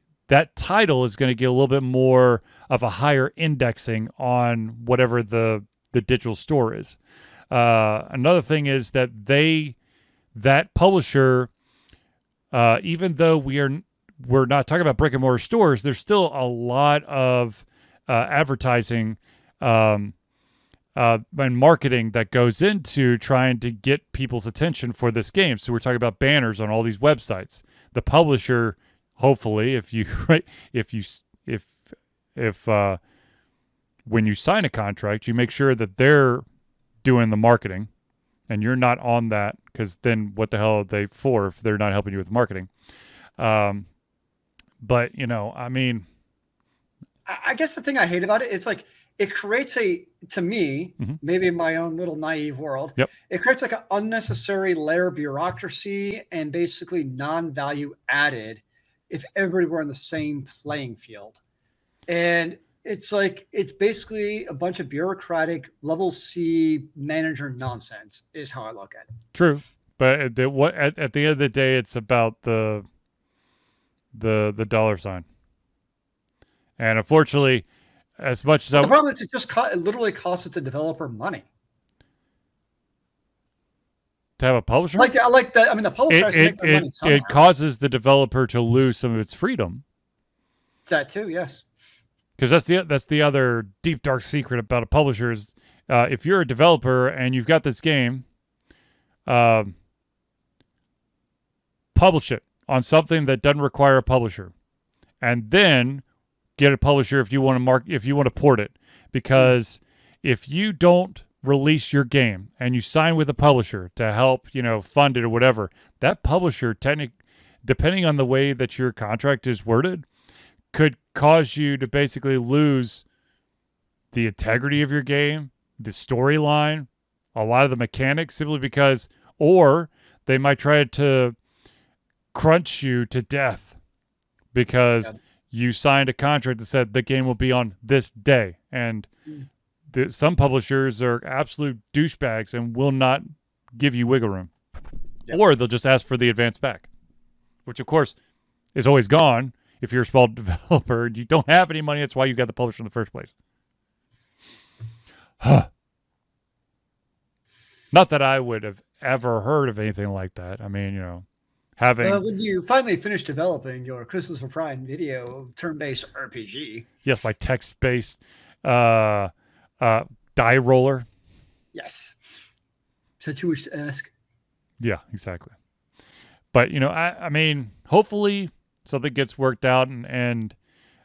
title is going to get a little bit more of a higher indexing on whatever the digital store is. Another thing is that that publisher, even though we're not talking about brick and mortar stores, there's still a lot of advertising and marketing that goes into trying to get people's attention for this game. So we're talking about banners on all these websites. The publisher, hopefully, when you sign a contract, you make sure that they're doing the marketing and you're not on that, because then what the hell are they for if they're not helping you with marketing? But I mean, I guess the thing I hate about it is like it creates to me, maybe in my own little naive world, it creates like an unnecessary layer of bureaucracy and basically non-value added if everybody were on the same playing field. And it's like, it's basically a bunch of bureaucratic level C manager nonsense is how I look at it. True. But at the end of the day, it's about the dollar sign. And unfortunately, as much as the problem is it just it literally costs the developer money to have a publisher. Like that. I mean, the publisher has to make their money somehow. It causes the developer to lose some of its freedom. That too, yes. Because that's the other deep dark secret about a publisher is if you're a developer and you've got this game, publish it on something that doesn't require a publisher, and then get a publisher if you want to port it. Because if you don't release your game and you sign with a publisher to help fund it or whatever, that publisher depending on the way that your contract is worded, could cause you to basically lose the integrity of your game, the storyline, a lot of the mechanics, simply because, or they might try to crunch you to death because you signed a contract that said the game will be on this day. And some publishers are absolute douchebags and will not give you wiggle room. Or they'll just ask for the advance back, which of course is always gone. If you're a small developer and you don't have any money, that's why you got the publisher in the first place. Not that I would have ever heard of anything like that. I mean, having... when you finally finish developing your Christopher Prime video turn-based RPG. Yes, my text-based die roller. Yes. So too much to ask. Yeah, exactly. But, I mean, hopefully something gets worked out, and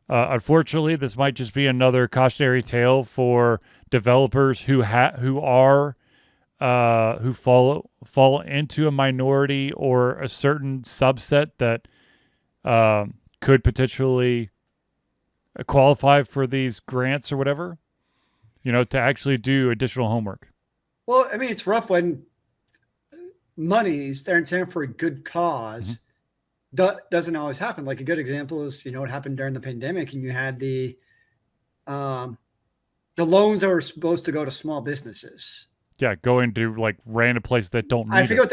unfortunately, this might just be another cautionary tale for developers who fall into a minority or a certain subset that could potentially qualify for these grants or whatever. To actually do additional homework. Well, I mean, it's rough when money's there intended for a good cause. That doesn't always happen. Like a good example is, what happened during the pandemic, and you had the loans that were supposed to go to small businesses. Yeah, going to like random places that don't need I forget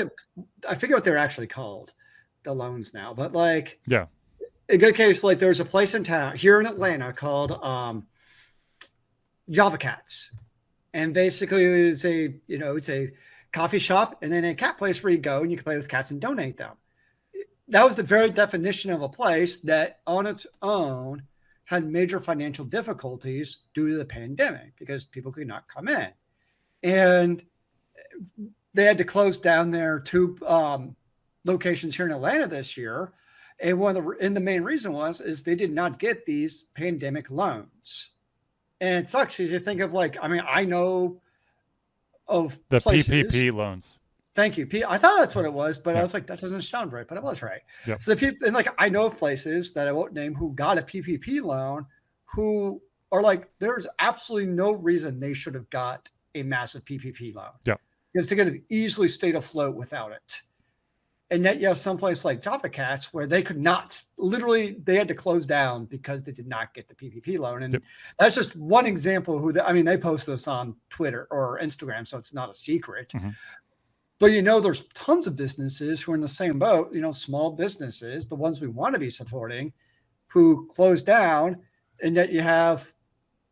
what they're actually called, the loans now. But like, yeah, a good case, like there's a place in town here in Atlanta called Java Cats, and basically it's a coffee shop and then a cat place where you go and you can play with cats and donate them. That was the very definition of a place that on its own had major financial difficulties due to the pandemic because people could not come in. And they had to close down their two locations here in Atlanta this year. And the main reason is they did not get these pandemic loans. And it sucks because you think of I know of the places, PPP loans. Thank you. I thought that's what it was, but I was like, that doesn't sound right, but it was right. Yep. So the people, and I know of places that I won't name who got a PPP loan who are like, there's absolutely no reason they should have got a massive PPP loan. Yeah. Because they could have easily stayed afloat without it. And yet you have someplace like Java Cats where they could not, literally, they had to close down because they did not get the PPP loan. And that's just one example they post this on Twitter or Instagram, so it's not a secret. But there's tons of businesses who are in the same boat, small businesses, the ones we want to be supporting, who close down, and yet you have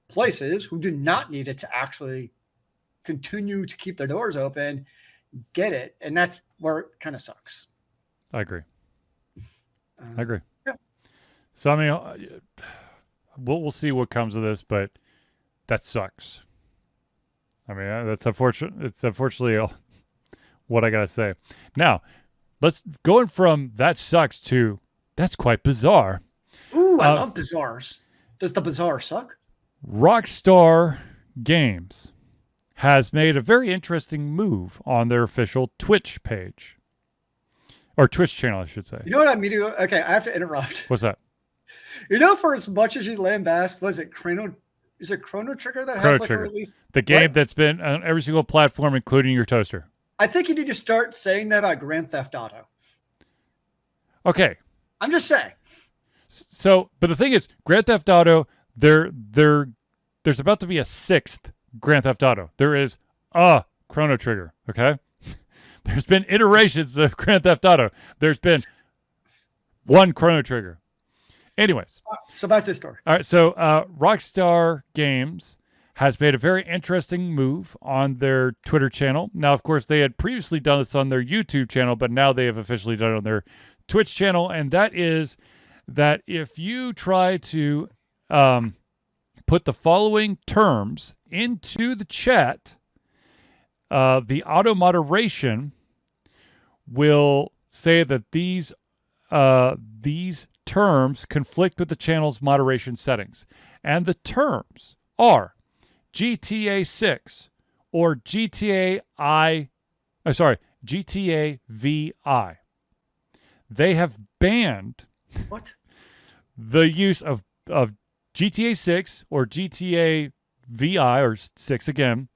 places who do not need it to actually continue to keep their doors open, get it. And that's where it kind of sucks. I agree. Yeah. So, I mean, we'll see what comes of this, but that sucks. I mean, that's unfortunate. It's unfortunately what I got to say. Now, let's going from that sucks to that's quite bizarre. Ooh, I love bizarres. Does the bizarre suck? Rockstar Games has made a very interesting move on their official Twitch page. Or Twitch channel, I should say. You know what I mean? Okay, I have to interrupt. What's that? You know, for as much as you lambast, was it Chrono Trigger that Chrono has like Trigger. a release? The game that's been on every single platform, including your toaster. I think you need to start saying that about Grand Theft Auto. Okay. I'm just saying. So, but the thing is, Grand Theft Auto, there's about to be a 6th Grand Theft Auto. There is a Chrono Trigger, okay? There's been iterations of Grand Theft Auto. There's been one Chrono Trigger. Anyways. So back to the story. All right. So Rockstar Games has made a very interesting move on their Twitter channel. Now, of course, they had previously done this on their YouTube channel, but now they have officially done it on their Twitch channel. And that is that if you try to put the following terms into the chat, the auto moderation will say that these terms conflict with the channel's moderation settings. And the terms are GTA 6 or GTA VI. They have banned what? The use of GTA 6 or GTA VI or 6 again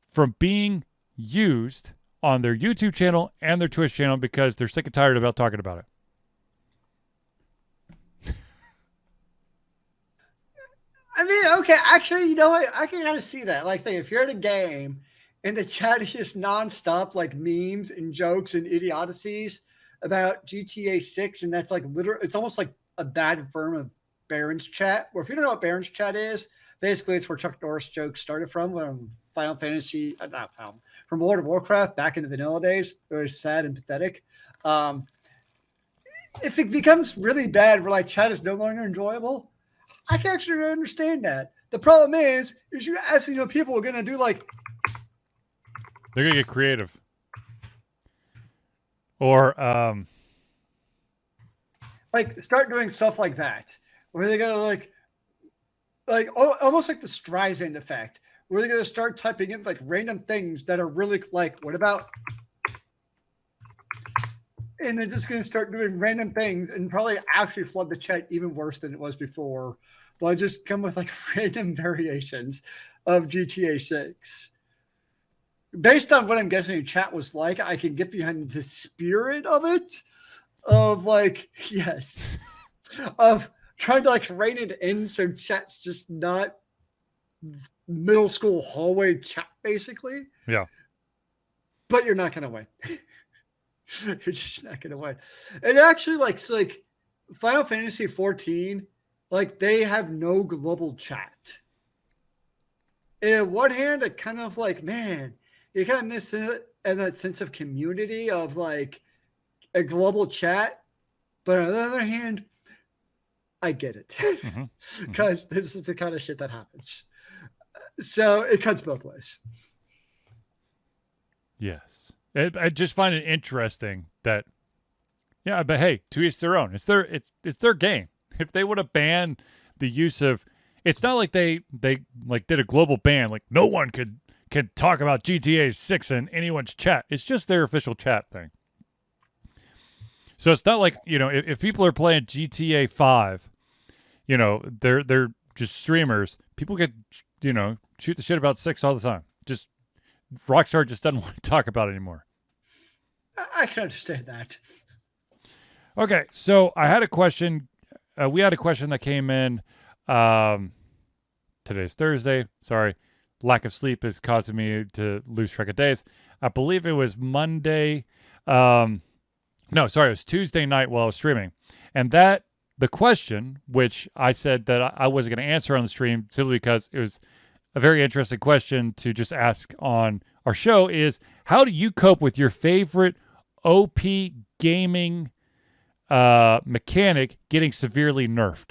from being used on their YouTube channel and their Twitch channel because they're sick and tired about talking about it. I mean, okay, actually, you know what? I can kind of see that. Like, if you're in a game and the chat is just nonstop, like memes and jokes and idiocies about GTA 6, and that's like literally, it's almost like a bad form of Baron's chat. Or if you don't know what Baron's chat is, basically it's where Chuck Norris jokes started from Final Fantasy, from World of Warcraft back in the vanilla days. It was sad and pathetic. If it becomes really bad where like chat is no longer enjoyable, I can actually understand that. The problem is you actually know people are going to do like... They're going to get creative. Or... like start doing stuff like that. Where they're going to like almost like the Streisand effect. Where they're going to start typing in like random things that are really like, what about... And they're just going to start doing random things and probably actually flood the chat even worse than it was before. But just come with like random variations of GTA 6. Based on what I'm guessing chat was like, I can get behind the spirit of it. Of like, yes. Of trying to like rein it in so chat's just not middle school hallway chat, basically. Yeah. But you're not going to win. You're just not going to win. And actually, like Final Fantasy 14, like they have no global chat. And on one hand, it kind of like, man, you kind of miss it and that sense of community of like a global chat. But on the other hand, I get it. Because this is the kind of shit that happens. So it cuts both ways. Yes. I just find it interesting that, yeah, but hey, to each their own. It's their game. If they would have banned the use of, it's not like they like did a global ban. Like no one could talk about GTA 6 in anyone's chat. It's just their official chat thing. So it's not like, you know, if people are playing GTA 5, you know, they're just streamers. People get, you know, shoot the shit about 6 all the time. Just Rockstar just doesn't want to talk about it anymore. I can understand that. Okay, so I had a question. We had a question that came in. Today's Thursday. Sorry. Lack of sleep is causing me to lose track of days. I believe it was Monday. No, sorry. It was Tuesday night while I was streaming. And the question, which I said that I wasn't going to answer on the stream simply because it was a very interesting question to just ask on our show, is how do you cope with your favorite OP gaming mechanic getting severely nerfed?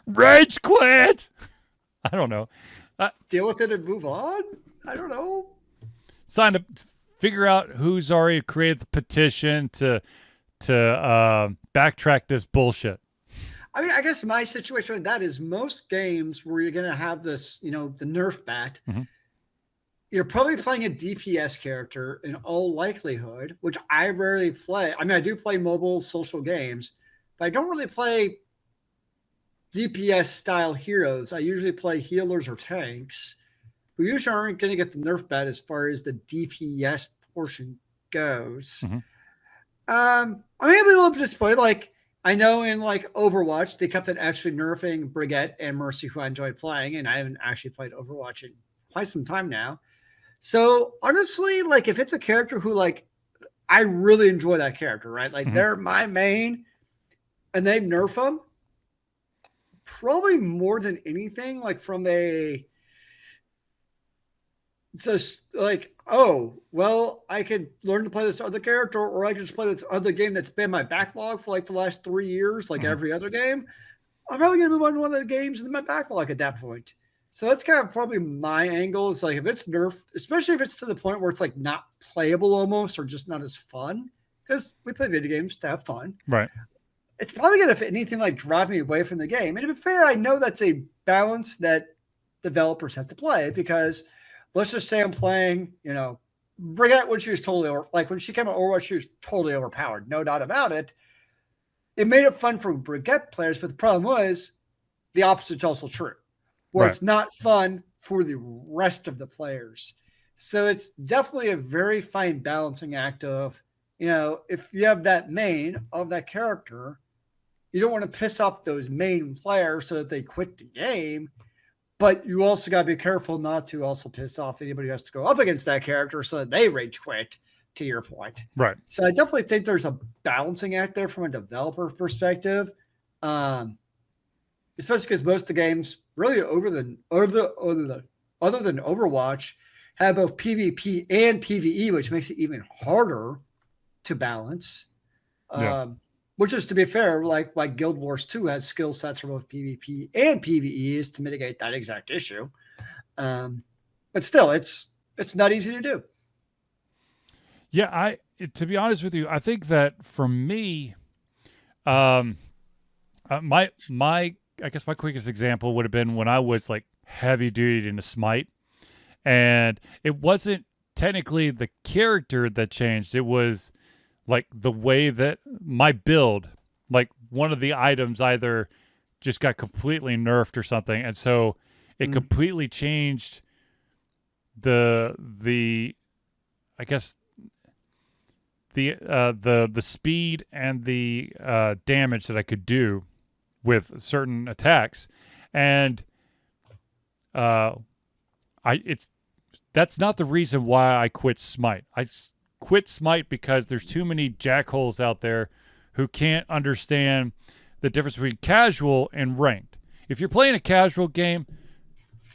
Rage quit! I don't know. Deal with it and move on? I don't know. Sign to figure out who's already created the petition to backtrack this bullshit. I mean, I guess my situation with that is most games where you're going to have this, the Nerf bat, Mm-hmm. you're probably playing a DPS character in all likelihood, which I rarely play. I mean, I do play mobile social games, but I don't really play DPS style heroes. I usually play healers or tanks. We usually aren't going to get the Nerf bat as far as the DPS portion goes. Mm-hmm. I mean, I'm a little bit disappointed. Like, I know in like Overwatch, they kept on actually nerfing Brigitte and Mercy, who I enjoy playing, and I haven't actually played Overwatch in quite some time now. So honestly, like if it's a character who like I really enjoy that character, right? Like they're my main, and they nerf them, probably more than anything, like from a just like, oh, well, I could learn to play this other character, or I could just play this other game that's been my backlog for like the last 3 years, like every other game. I'm probably going to move on to one of the games in my backlog at that point. So that's kind of probably my angle. It's like if it's nerfed, especially if it's to the point where it's like not playable almost, or just not as fun, because we play video games to have fun. Right. It's probably going to, if anything, like drive me away from the game. And to be fair, I know that's a balance that developers have to play, because let's just say I'm playing, Brigitte when she was totally when she came out Overwatch, she was totally overpowered, no doubt about it. It made it fun for Brigitte players, but the problem was the opposite's also true, where it's not fun for the rest of the players. So it's definitely a very fine balancing act of, if you have that main of that character, you don't want to piss off those main players so that they quit the game. But you also got to be careful not to also piss off anybody who has to go up against that character so that they rage quit, to your point. Right. So I definitely think there's a balancing act there from a developer perspective. Especially because most of the games really other than Overwatch have both PvP and PvE, which makes it even harder to balance. Which is, to be fair, like Guild Wars 2 has skill sets for both PvP and PvE is to mitigate that exact issue. But still, it's not easy to do. Yeah, to be honest with you, I think that for me, my I guess my quickest example would have been when I was like heavy duty into Smite, and it wasn't technically the character that changed. It was like the way that my build, like one of the items either just got completely nerfed or something, and so it completely changed the I guess the speed and the damage that I could do with certain attacks, and that's not the reason why I quit Smite. I quit Smite because there's too many jackholes out there who can't understand the difference between casual and ranked. If you're playing a casual game,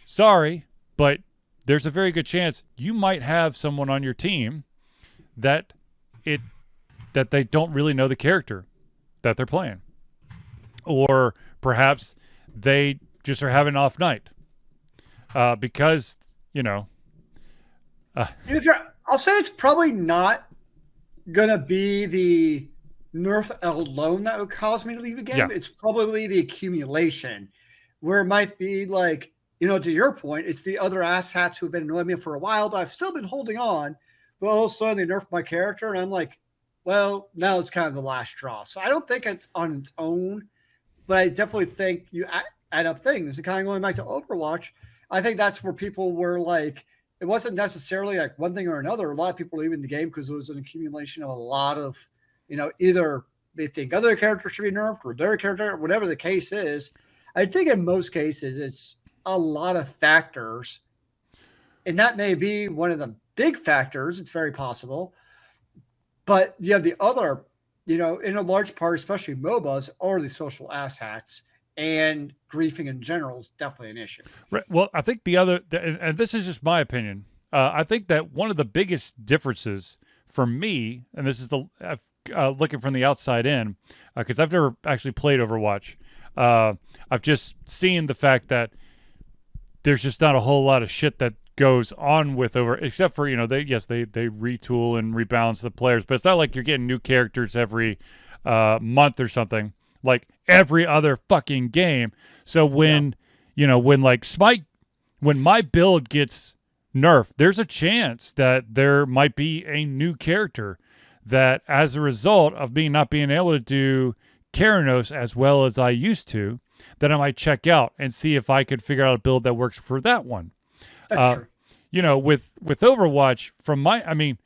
sorry, but there's a very good chance you might have someone on your team that they don't really know the character that they're playing. Or perhaps they just are having an off night. Because, I'll say it's probably not going to be the nerf alone that would cause me to leave a game. Yeah. It's probably the accumulation, where it might be like, to your point, it's the other asshats who've been annoying me for a while, but I've still been holding on. But all of a sudden they nerf my character, and I'm like, well, now it's kind of the last straw. So I don't think it's on its own, but I definitely think you add up things. And kind of going back to Overwatch, I think that's where people were like, it wasn't necessarily like one thing or another. A lot of people leaving the game because it was an accumulation of a lot of, either they think other characters should be nerfed or their character, whatever the case is. I think in most cases it's a lot of factors, and that may be one of the big factors. It's very possible, but you have the other, in a large part, especially MOBAs, are the social asshats. And griefing in general is definitely an issue. Right. Well, I think and this is just my opinion, I think that one of the biggest differences for me, and this is looking from the outside in, because I've never actually played Overwatch. I've just seen the fact that there's just not a whole lot of shit that goes on with except for, they retool and rebalance the players, but it's not like you're getting new characters every month or something, like every other fucking game. So when, when like when my build gets nerfed, there's a chance that there might be a new character that, as a result of me not being able to do Keranos as well as I used to, that I might check out and see if I could figure out a build that works for that one. That's true. With Overwatch,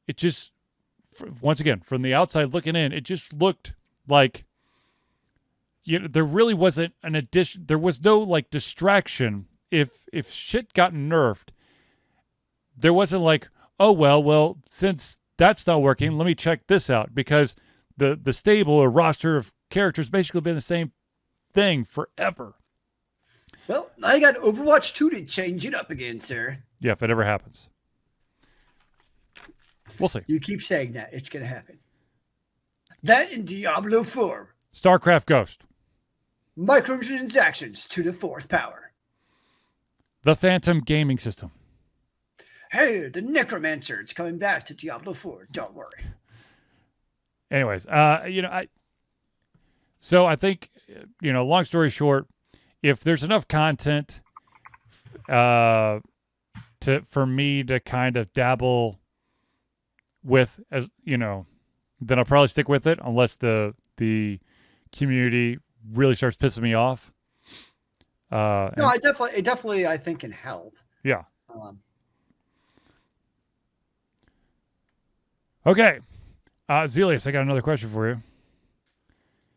it just, once again, from the outside looking in, it just looked like, there really wasn't an addition. There was no like distraction. If shit got nerfed, there wasn't like, oh, well, since that's not working, let me check this out, because the stable or roster of characters basically been the same thing forever. Well, I got Overwatch 2 to change it up again, sir. Yeah, if it ever happens. We'll see. You keep saying that. It's going to happen. That in Diablo 4. StarCraft Ghost. Microtransactions to the 4th power. The Phantom gaming system. Hey, the Necromancer. It's coming back to Diablo 4. Don't worry. Anyways, so I think, long story short, if there's enough content for me to kind of dabble with, then I'll probably stick with it, unless the community really starts pissing me off. It definitely I think can help. Yeah. Okay. Zealeus, I got another question for you.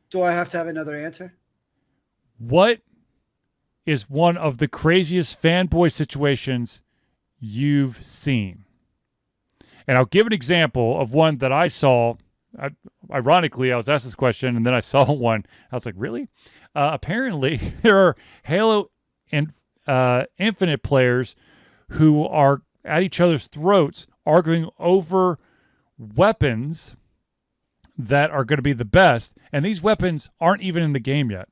Do I have to have another answer? What is one of the craziest fanboy situations you've seen? And I'll give an example of one that I saw. Ironically, I was asked this question, and then I saw one. I was like, really? Apparently, there are Halo and Infinite players who are at each other's throats arguing over weapons that are going to be the best, and these weapons aren't even in the game yet.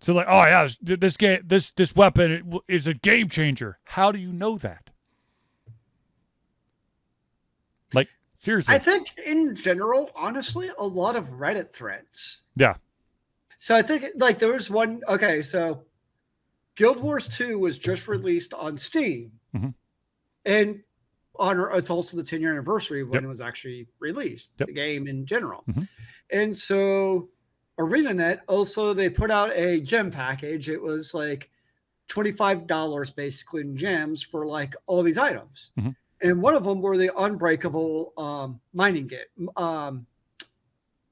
So like, oh yeah, this weapon is a game changer. How do you know that? Like, seriously. I think in general, honestly, a lot of Reddit threads. Yeah. So I think like there was one. Okay, so Guild Wars 2 was just released on Steam, and it's also the 10-year anniversary of when it was actually released, the game in general. And so ArenaNet also, they put out a gem package. It was like $25 basically in gems for like all these items. And one of them were the unbreakable mining kit,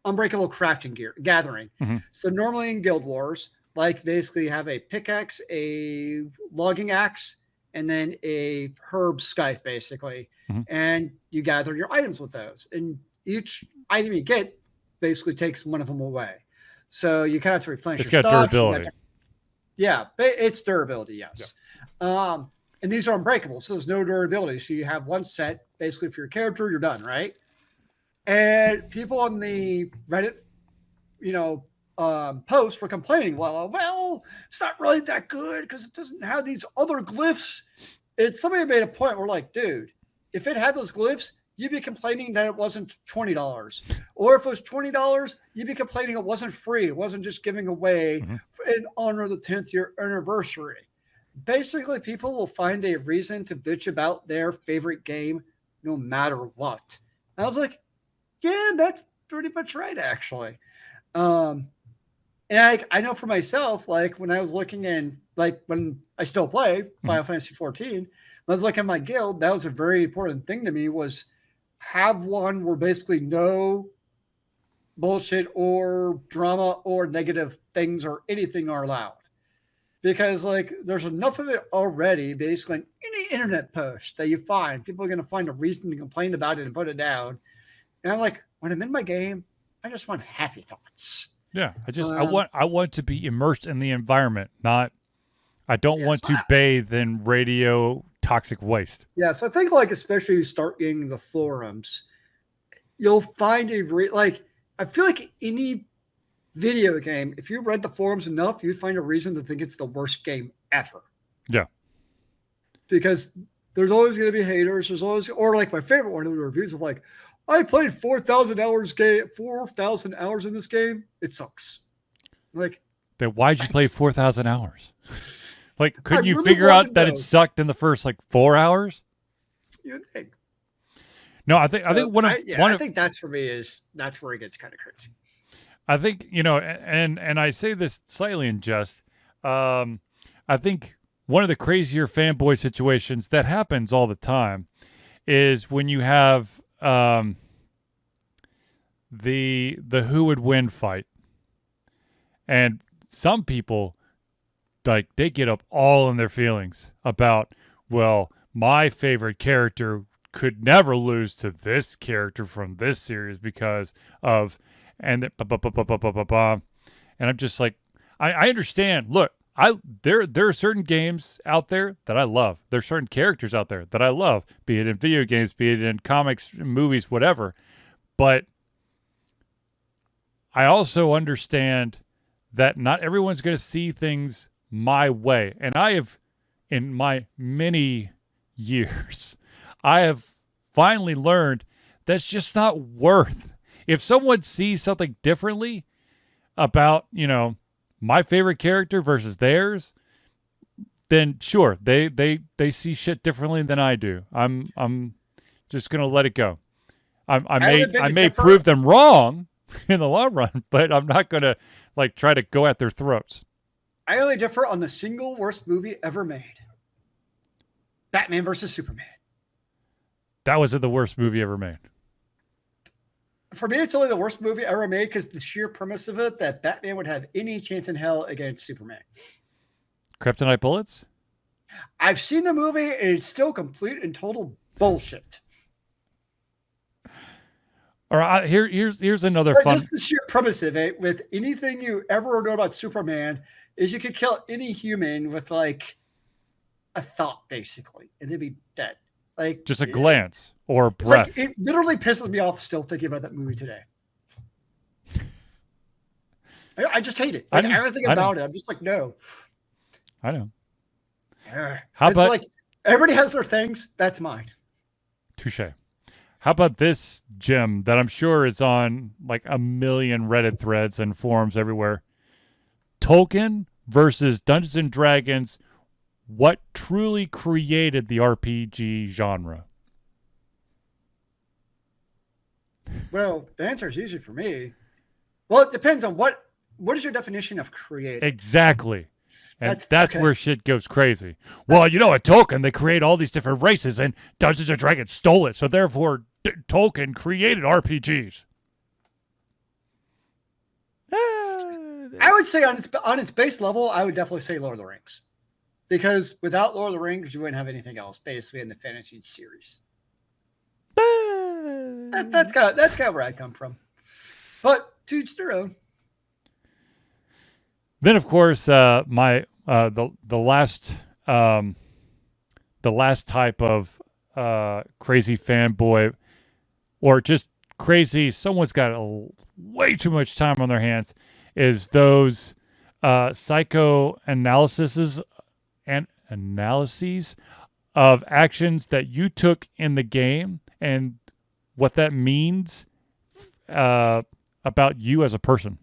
unbreakable crafting gear gathering. So normally in Guild Wars, like basically you have a pickaxe, a logging axe, and then a herb scythe, basically. And you gather your items with those. And each item you get basically takes one of them away. So you kind of have to replenish your stock. It's got durability. It's durability, yes. Yeah. And these are unbreakable, so there's no durability. So you have one set, basically, for your character, you're done, right? And people on the Reddit, posts were complaining, well, it's not really that good because it doesn't have these other glyphs. Somebody made a point where, like, dude, if it had those glyphs, you'd be complaining that it wasn't $20. Or if it was $20, you'd be complaining it wasn't free. It wasn't just giving away in honor of the 10th year anniversary. Basically, people will find a reason to bitch about their favorite game no matter what. And I was like, yeah, that's pretty much right, actually. And I know for myself, like when I was looking in, like when I still play Final Fantasy 14, when I was looking at my guild, that was a very important thing to me, was have one where basically no bullshit or drama or negative things or anything are allowed. Because like there's enough of it already, basically in any internet post that you find, people are going to find a reason to complain about it and put it down. And I'm like, when I'm in my game, I just want happy thoughts. Yeah, I want to be immersed in the environment, I don't want to bathe in radio toxic waste. Yeah, so I think like especially you start getting the forums, you'll find I feel like any video game, if you read the forums enough, you'd find a reason to think it's the worst game ever. Yeah. Because there's always going to be haters. There's always, or like my favorite one of the reviews of like, I played 4,000 hours in this game. It sucks. Like, then why'd you play 4,000 hours? Like, couldn't you really figure wanted out that to it know. sucked in the first like 4 hours? You'd think. No, I think I think that's for me that's where it gets kind of crazy. I think, and I say this slightly in jest. I think one of the crazier fanboy situations that happens all the time is when you have the who would win fight, and some people like they get up all in their feelings about, well, my favorite character could never lose to this character from this series because of and and I'm just like, I understand. Look, there are certain games out there that I love. There's certain characters out there that I love, be it in video games, be it in comics, movies, whatever. But I also understand that not everyone's going to see things my way. And I have, in my many years, I have finally learned that's just not worth. If someone sees something differently about, my favorite character versus theirs, then sure, they see shit differently than I do. I'm just gonna let it go. I may prove them wrong in the long run, but I'm not gonna like try to go at their throats. I only differ on the single worst movie ever made. Batman versus Superman. That wasn't the worst movie ever made. For me, it's only the worst movie ever made because the sheer premise of it that Batman would have any chance in hell against Superman. Kryptonite bullets? I've seen the movie and it's still complete and total bullshit. All right, here's another fun. Just the sheer premise of it, with anything you ever know about Superman, is you could kill any human with like a thought, basically, and they'd be dead. Like just a glance or a breath. Like, it literally pisses me off still thinking about that movie today. I just hate it. Like, everything about it. I'm just like, no. I know. How about like everybody has their things? That's mine. Touche. How about this gem that I'm sure is on like a million Reddit threads and forums everywhere? Tolkien versus Dungeons and Dragons. What truly created the RPG genre? Well, the answer is easy for me. Well, it depends on what is your definition of create. Exactly. And that's okay. Where shit goes crazy. Well, at Tolkien, they create all these different races, and Dungeons and Dragons stole it. So therefore, Tolkien created RPGs. I would say on its base level, I would definitely say Lord of the Rings. Because without Lord of the Rings, you wouldn't have anything else, basically, in the fantasy series. That's kind of where I come from. But to each their own. Then, of course, the last type of crazy fanboy, or just crazy, someone's got way too much time on their hands, is those psychoanalyses and analyses of actions that you took in the game and what that means about you as a person.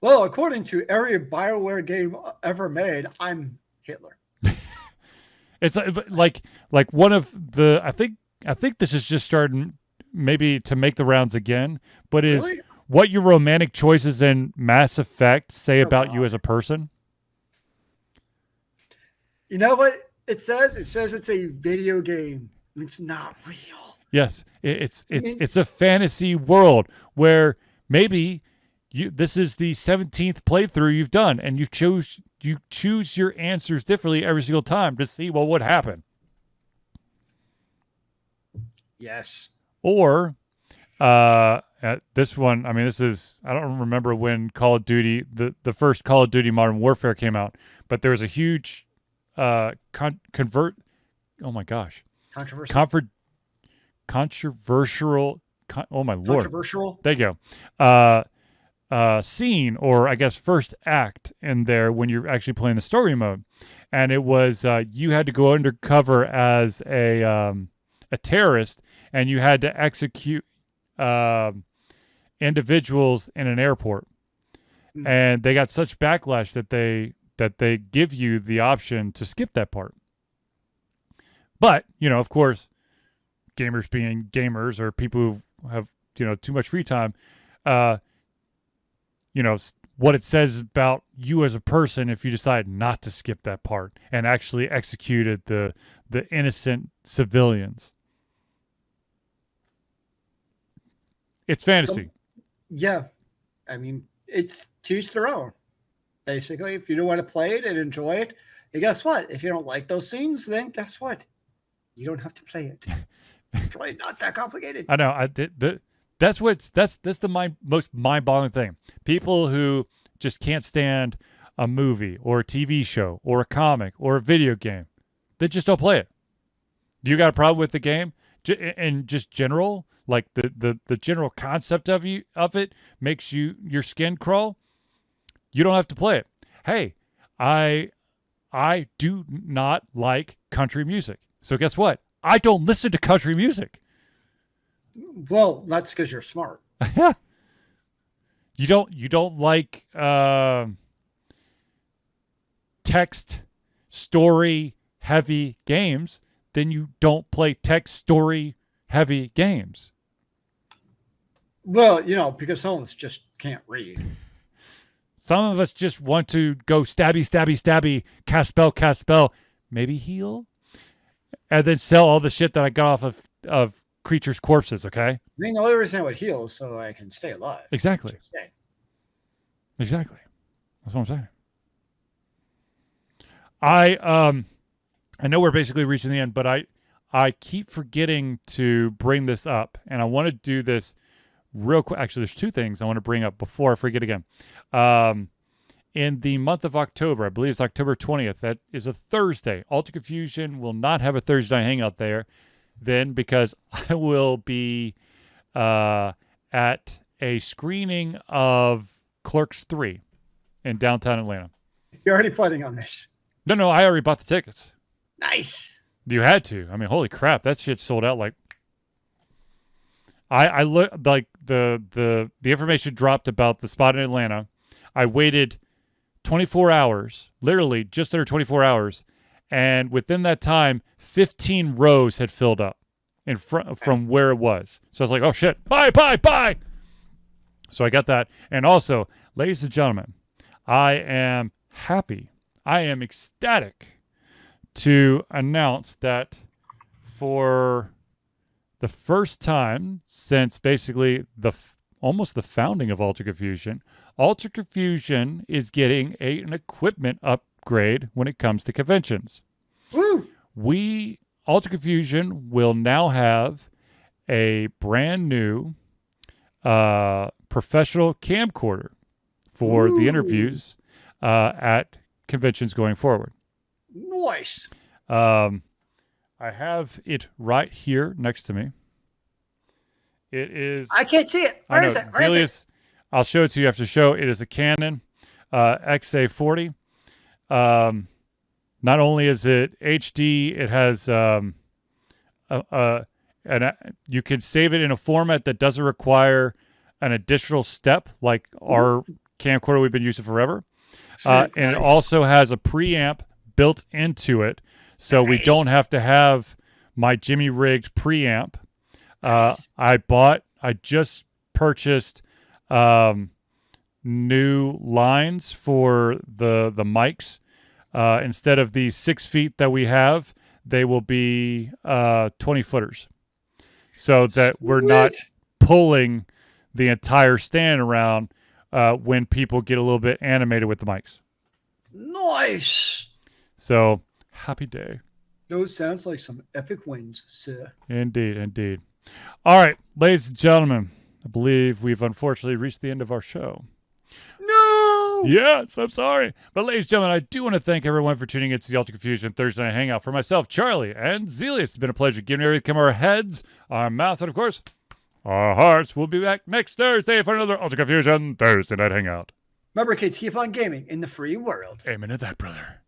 Well, according to every BioWare game ever made, I'm Hitler. It's like one of the I think this is just starting maybe to make the rounds again, but is really? What your romantic choices in Mass Effect say about you as a person? You know what it says? It says it's a video game. It's not real. Yes, it's a fantasy world where maybe this is the 17th playthrough you've done, and you choose your answers differently every single time to see what would happen. Yes. Or this one, I mean, I don't remember when Call of Duty, the first Call of Duty Modern Warfare came out, but there was a huge controversial. Oh my lord. There you go. Scene, or I guess first act in there when you're actually playing the story mode, and it was you had to go undercover as a a terrorist, and you had to execute individuals in an airport. And they got such backlash that they give you the option to skip that part. But, of course, gamers being gamers, or people who have, too much free time, what it says about you as a person if you decide not to skip that part and actually executed the innocent civilians. It's fantasy. Yeah. I mean, it's choose their own. Basically, if you don't want to play it and enjoy it, and guess what? If you don't like those scenes, then guess what? You don't have to play it. It's really not that complicated. I know. That's the most mind-boggling thing. People who just can't stand a movie or a TV show or a comic or a video game, they just don't play it. You got a problem with the game? And just general, like the general concept of it makes your skin crawl? You don't have to play it. Hey, I do not like country music. So guess what? I don't listen to country music. Well, that's because you're smart. You don't like text story heavy games, then you don't play text story heavy games. Well, because some of us just can't read. Some of us just want to go stabby, stabby, stabby, cast spell, maybe heal, and then sell all the shit that I got off of creatures' corpses, okay? I mean, the only reason I would heal is so I can stay alive. Exactly. Exactly. That's what I'm saying. I know we're basically reaching the end, but I keep forgetting to bring this up, and I want to do this real quick. Actually, there's two things I want to bring up before I forget again. In the month of October, I believe it's October 20th, that is a Thursday. Alter Confusion will not have a Thursday hangout there then, because I will be at a screening of Clerks 3 in downtown Atlanta. You're already planning on this? No, I already bought the tickets. Nice. You had to. I mean, holy crap, that shit sold out like... I look like the information dropped about the spot in Atlanta. I waited 24 hours, literally just under 24 hours, and within that time, 15 rows had filled up in front from where it was. So I was like, "Oh shit! Bye!" So I got that, and also, ladies and gentlemen, I am happy. I am ecstatic to announce that for the first time since basically almost the founding of Alter Confusion is getting an equipment upgrade when it comes to conventions. Woo! Alter Confusion will now have a brand new professional camcorder for the interviews at conventions going forward. Nice. I have it right here next to me. It is... I can't see it. Where is it? Zealeus, I'll show it to you after the show. It is a Canon XA40. Not only is it HD, it has you can save it in a format that doesn't require an additional step like our camcorder we've been using forever. And it also has a preamp built into it, so we don't have to have my Jimmy rigged preamp. I just purchased new lines for the mics. Instead of the 6 feet that we have, they will be 20 footers, so that we're not pulling the entire stand around when people get a little bit animated with the mics. Nice. So happy day. Those sounds like some epic wins, sir. Indeed. All right, ladies and gentlemen, I believe we've unfortunately reached the end of our show. No! Yes, I'm sorry. But ladies and gentlemen, I do want to thank everyone for tuning into the Alter Confusion Thursday Night Hangout. For myself, Charlie, and Zealeus, it's been a pleasure giving everything our heads, our mouths, and of course, our hearts. We'll be back next Thursday for another Alter Confusion Thursday Night Hangout. Remember, kids, keep on gaming in the free world. Amen to that, brother.